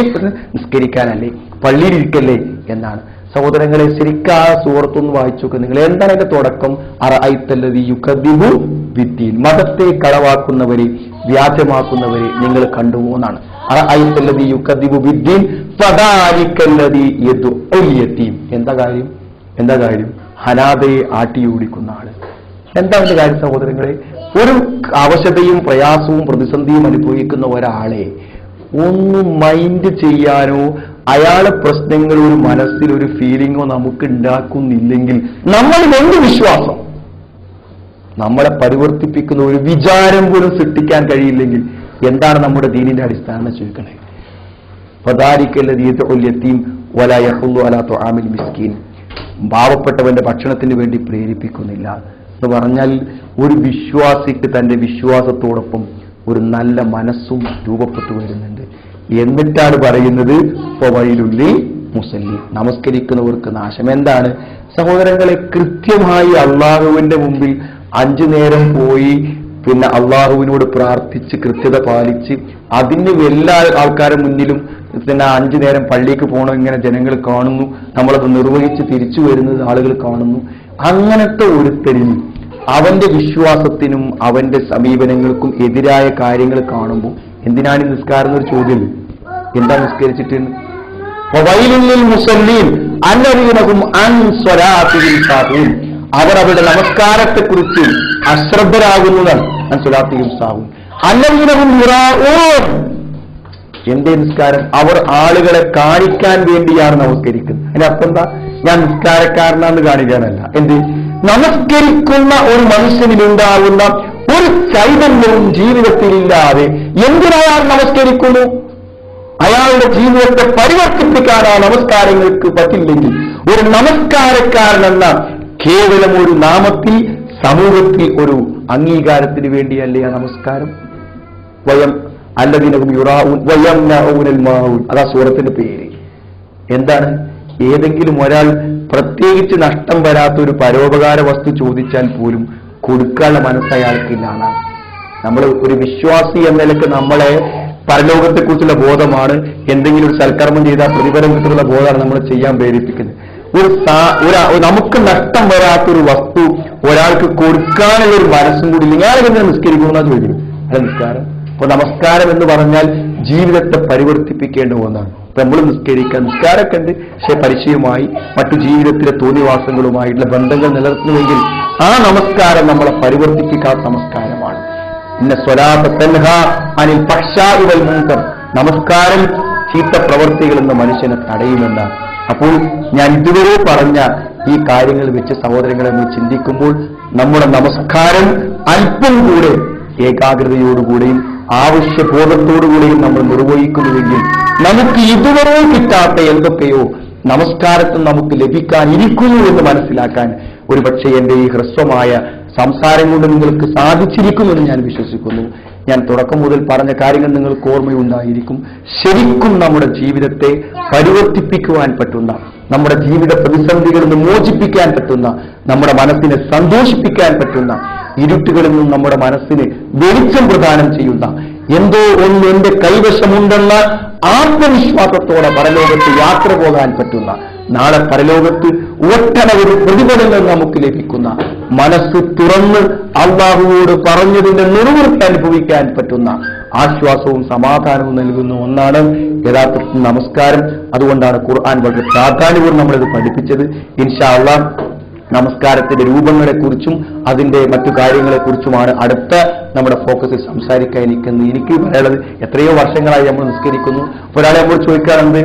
നിസ്കരിക്കാനല്ലേ, പള്ളിയിലിരിക്കല്ലേ എന്നാണ്. സഹോദരങ്ങളെ, ശരിക്കും ആ സൂറത്തൊന്ന് വായിച്ചു നോക്കുക നിങ്ങൾ. എന്താണ് അതിന്റെ തുടക്കം? അറഅയ്തല്ലദീ യുകദ്ദിബു ബിദ്ദീൻ, മതത്തെ കളവാക്കുന്നവരെ, വ്യാജമാക്കുന്നവരെ നിങ്ങൾ കണ്ടുവോ എന്നാണ്. അറഅയ്തല്ലദീ യുകദ്ദിബു ബിദ്ദീൻ ഫദാലികല്ലദീ യദ്ഉൽ യതീം. എന്താ കാര്യം? അനാഥയെ ആട്ടിയോടിക്കുന്ന ആള്. എന്താ അതിന്റെ കാര്യം സഹോദരങ്ങളെ? ഒരു അവശതയും പ്രയാസവും പ്രതിസന്ധിയും അനുഭവിക്കുന്ന ഒരാളെ ഒന്നും മൈൻഡ് ചെയ്യാനോ അയാളെ പ്രശ്നങ്ങൾ ഒരു മനസ്സിൽ ഒരു ഫീലിങ്ങോ നമുക്ക് ഉണ്ടാക്കുന്നില്ലെങ്കിൽ നമ്മളിൽ എന്ത് വിശ്വാസം? നമ്മളെ പരിവർത്തിപ്പിക്കുന്ന ഒരു വിചാരം പോലും സൃഷ്ടിക്കാൻ കഴിയില്ലെങ്കിൽ എന്താണ് നമ്മുടെ ദീനിന്റെ അടിസ്ഥാനം ചോദിക്കണേ? ഫദാലികല്ലദീ യദ്ഉൽ യതീം വലാ യഹുല്ലു അലാ തുആമിൽ മിസ്കീൻ. പാവപ്പെട്ടവന്റെ ഭക്ഷണത്തിന് വേണ്ടി പ്രേരിപ്പിക്കുന്നില്ല എന്ന് പറഞ്ഞാൽ ഒരു വിശ്വാസിക്ക് തന്റെ വിശ്വാസത്തോടൊപ്പം ഒരു നല്ല മനസ്സും രൂപപ്പെട്ടു വരുന്നുണ്ട്. എന്നിട്ടാണ് പറയുന്നത് ഫവൈലുൽ മുസല്ലീൻ, നമസ്കരിക്കുന്നവർക്ക് നാശം. എന്താണ് സഹോദരങ്ങളെ? കൃത്യമായി അള്ളാഹുവിന്റെ മുമ്പിൽ 5 നേരം പോയി പിന്നെ അള്ളാഹുവിനോട് പ്രാർത്ഥിച്ച് കൃത്യത പാലിച്ച് അതിന് എല്ലാ ആൾക്കാരുടെ മുന്നിലും പിന്നെ 5 നേരം പള്ളിക്ക് പോകണം ഇങ്ങനെ ജനങ്ങൾ കാണുന്നു, നമ്മളത് നിർവഹിച്ച് തിരിച്ചു വരുന്നത് ആളുകൾ കാണുന്നു. അങ്ങനത്തെ ഒരുത്തരിൽ അവന്റെ വിശ്വാസത്തിനും അവന്റെ സമീപനങ്ങൾക്കും എതിരായ കാര്യങ്ങൾ കാണുമ്പോൾ എന്തിനാണ് നിസ്കാരം എന്നൊരു ചോദ്യം. എന്താ നിസ്കരിച്ചിട്ട്? വവൈലുൽ ലിൽ മുസല്ലീൻ അല്ലദീന ഹും അൻ സ്വലാത്തിഹിം സാഹൂൻ. അവർ അവരുടെ നമസ്കാരത്തെക്കുറിച്ച് അശ്രദ്ധരാകുന്നതാണ്. അൻ സ്വലാത്തിഹിം സാഹൂൻ അല്ലദീന ഹും യുറാഊൻ. എന്റെ നിസ്കാരം അവർ ആളുകളെ കാണിക്കാൻ വേണ്ടിയാണ് നമസ്കരിക്കുന്നത്. അതിന്റെ അർത്ഥം എന്താ? ഞാൻ നിസ്കാരക്കാരനാണെന്ന് കാണിക്കാനല്ല. എന്ത്? നമസ്കരിക്കുന്ന ഒരു മനുഷ്യനിലുണ്ടാകുന്ന ഒരു ചൈതന്യവും ജീവിതത്തിലില്ലാതെ എന്തിനയാൾ നമസ്കരിക്കുന്നു? അയാളുടെ ജീവിതത്തെ പരിവർത്തിപ്പിക്കാൻ ആ നമസ്കാരങ്ങൾക്ക് പറ്റില്ലെങ്കിൽ ഒരു നമസ്കാരക്കാരനെന്ന കേവലം ഒരു നാമത്തിൽ സമൂഹത്തിൽ ഒരു അംഗീകാരത്തിന് വേണ്ടിയല്ലേ ആ നമസ്കാരം? അല്ലദീനഹും യുറാഊൻ വയംനഊനൽ മാഊൻ. അതാ സൂറത്തിന്റെ പേര്. എന്താണ്? ഏതെങ്കിലും ഒരാൾ പ്രത്യേകിച്ച് നഷ്ടം വരാത്ത ഒരു പരോപകാര വസ്തു ചോദിച്ചാൽ പോലും കൊടുക്കാനുള്ള മനസ്സ് അയാൾക്കില്ലാണ്. നമ്മൾ ഒരു വിശ്വാസി എന്ന നിലയ്ക്ക് നമ്മളെ പരലോകത്തെക്കുറിച്ചുള്ള ബോധമാണ്, എന്തെങ്കിലും ഒരു സൽക്കർമ്മം ചെയ്താൽ പ്രതിഫലം കിട്ടുന്ന ബോധമാണ് നമ്മൾ ചെയ്യാൻ പ്രേരിപ്പിക്കുന്നത്. നമുക്ക് നഷ്ടം വരാത്തൊരു വസ്തു ഒരാൾക്ക് കൊടുക്കാനുള്ള ഒരു മനസ്സും കൂടി ഇയാളെങ്ങനെ നിസ്കരിക്കുമെന്നാ ചോദിക്കുന്നു. അല്ല നിസ്കാരം. അപ്പൊ നമസ്കാരം എന്ന് പറഞ്ഞാൽ ജീവിതത്തെ പരിവർത്തിപ്പിക്കേണ്ട ഒന്നാണ്. അപ്പൊ നമ്മൾ നിസ്കാരമൊക്കെ ഉണ്ട്, പക്ഷെ പരിചയമായി മറ്റു ജീവിതത്തിലെ തോന്നിവാസങ്ങളുമായിട്ടുള്ള ബന്ധങ്ങൾ നിലനിർത്തുന്നുവെങ്കിൽ ആ നമസ്കാരം നമ്മളെ പരിവർത്തിപ്പിക്കാത്ത നമസ്കാരമാണ്. ഇന്ന സ്വലാത്ത തൻഹാ അനിൽ ഫഹ്ശാഇ വൽ മുൻകർ. നമസ്കാരം ചീത്ത പ്രവർത്തികളിൽ നിന്ന് മനുഷ്യനെ തടയുമെന്നാണ്. അപ്പോൾ ഞാൻ ഇതുവരെ പറഞ്ഞ ഈ കാര്യങ്ങൾ വെച്ച് സഹോദരങ്ങളെ നമ്മൾ ചിന്തിക്കുമ്പോൾ നമ്മുടെ നമസ്കാരം അല്പം കൂടെ ഏകാഗ്രതയോടുകൂടെയും ആവശ്യബോധത്തോടുകൂടെയും നമ്മൾ നിർവഹിക്കുന്നുവെങ്കിൽ നമുക്ക് ഇതുവരെ കിട്ടാത്ത എന്തൊക്കെയോ നമസ്കാരത്തിൽ നമുക്ക് ലഭിക്കാനിരിക്കുന്നു എന്ന് മനസ്സിലാക്കാൻ ഒരുപക്ഷെ എന്റെ ഈ ഹ്രസ്വമായ സംസാരം കൊണ്ട് നിങ്ങൾക്ക് സാധിച്ചിരിക്കുമെന്ന് ഞാൻ വിശ്വസിക്കുന്നു. ഞാൻ തുടക്കം മുതൽ പറഞ്ഞ കാര്യങ്ങൾ നിങ്ങൾക്ക് ഓർമ്മയുണ്ടായിരിക്കും. ശരിക്കും നമ്മുടെ ജീവിതത്തെ പരിവർത്തിപ്പിക്കുവാൻ പറ്റുന്ന, നമ്മുടെ ജീവിത പ്രതിസന്ധികളിൽ നിന്ന് മോചിപ്പിക്കാൻ പറ്റുന്ന, നമ്മുടെ മനസ്സിനെ സന്തോഷിപ്പിക്കാൻ പറ്റുന്ന, ഇരുട്ടുകളിൽ നിന്നും നമ്മുടെ മനസ്സിന് വെളിച്ചം പ്രദാനം ചെയ്യുന്ന എന്തോ ഒന്ന് എന്റെ കൈവശമുണ്ടെന്ന ആത്മവിശ്വാസത്തോടെ പരലോകത്ത് യാത്ര പോകാൻ പറ്റുന്ന, നാളെ പരലോകത്ത് ഒട്ടനവധി പ്രതിഫലങ്ങൾ നമുക്ക് ലഭിക്കുന്ന, മനസ്സ് തുറന്ന് അല്ലാഹുവോട് പറഞ്ഞതിന്റെ നിർവൃത്തി അനുഭവിക്കാൻ പറ്റുന്ന ആശ്വാസവും സമാധാനവും നൽകുന്ന ഒന്നാണ് യഥാർത്ഥത്തിൽ നമസ്കാരം. അതുകൊണ്ടാണ് ഖുർആൻ വളരെ പ്രാധാന്യവും നമ്മളിത് പഠിപ്പിച്ചത്. ഇൻഷാ അല്ലാഹ് നമസ്കാരത്തിന്റെ രൂപങ്ങളെക്കുറിച്ചും അതിന്റെ മറ്റു കാര്യങ്ങളെക്കുറിച്ചുമാണ് അടുത്ത നമ്മുടെ ഫോക്കസിൽ സംസാരിക്കാൻ എനിക്ക് പറയാനുള്ളത്. എത്രയോ വർഷങ്ങളായി നമ്മൾ നിസ്കരിക്കുന്നു. ഒരാളെ നമ്മൾ ചോദിക്കാറുണ്ട്,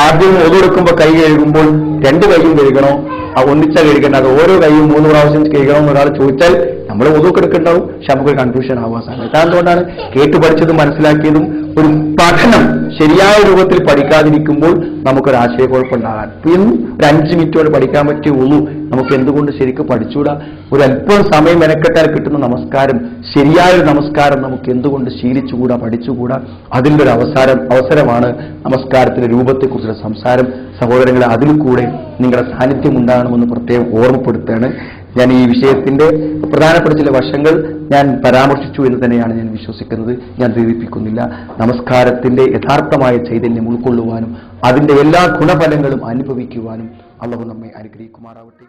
ആദ്യം ഒതുകൊടുക്കുമ്പോൾ കൈ കഴുകുമ്പോൾ രണ്ട് കൈയും കഴുകണോ, ഒന്നിച്ച കഴുകണ്ട, അത് ഓരോ കൈയും 3 പ്രാവശ്യം കഴുകണം എന്ന് ഒരാൾ ചോദിച്ചാൽ നമ്മൾ ഒതുക്കെടുക്കുന്നുണ്ടാവും. പക്ഷെ നമുക്കൊരു കൺഫ്യൂഷൻ ആവാൻ സാധ്യത. അതുകൊണ്ടാണ് കേട്ടു പഠിച്ചതും മനസ്സിലാക്കിയതും ഒരു പഠനം ശരിയായ രൂപത്തിൽ പഠിക്കാതിരിക്കുമ്പോൾ നമുക്കൊരു ആശയക്കുഴപ്പമുണ്ടാകാൻ. എന്നും ഒരു 5 മിനിറ്റോട് പഠിക്കാൻ പറ്റുള്ളൂ. നമുക്ക് എന്തുകൊണ്ട് ശരിക്കും പഠിച്ചുകൂടാ? ഒരു അല്പം സമയം മെനക്കെട്ടാൽ കിട്ടുന്ന നമസ്കാരം, ശരിയായൊരു നമസ്കാരം നമുക്ക് എന്തുകൊണ്ട് ശീലിച്ചുകൂടാ, പഠിച്ചുകൂടാ? അതിൻ്റെ ഒരു അവസരമാണ് നമസ്കാരത്തിന്റെ രൂപത്തെക്കുറിച്ചുള്ള സംസാരം. സഹോദരങ്ങളെ, അതിൽ കൂടെ നിങ്ങളുടെ സാന്നിധ്യം ഉണ്ടാകണമെന്ന് പ്രത്യേകം ഓർമ്മപ്പെടുത്തുകയാണ്. ഞാൻ ഈ വിഷയത്തിന്റെ പ്രധാനപ്പെട്ട ചില വശങ്ങൾ ഞാൻ പരാമർശിച്ചു എന്ന് തന്നെയാണ് ഞാൻ വിശ്വസിക്കുന്നത്. ഞാൻ ദീപിപ്പിക്കുന്നില്ല. നമസ്കാരത്തിന്റെ യഥാർത്ഥമായ ചൈതന്യം ഉൾക്കൊള്ളുവാനും അതിന്റെ എല്ലാ ഗുണഫലങ്ങളും അനുഭവിക്കുവാനും അല്ലാഹു നമ്മെ അനുഗ്രഹിക്കുമാറാവട്ടെ.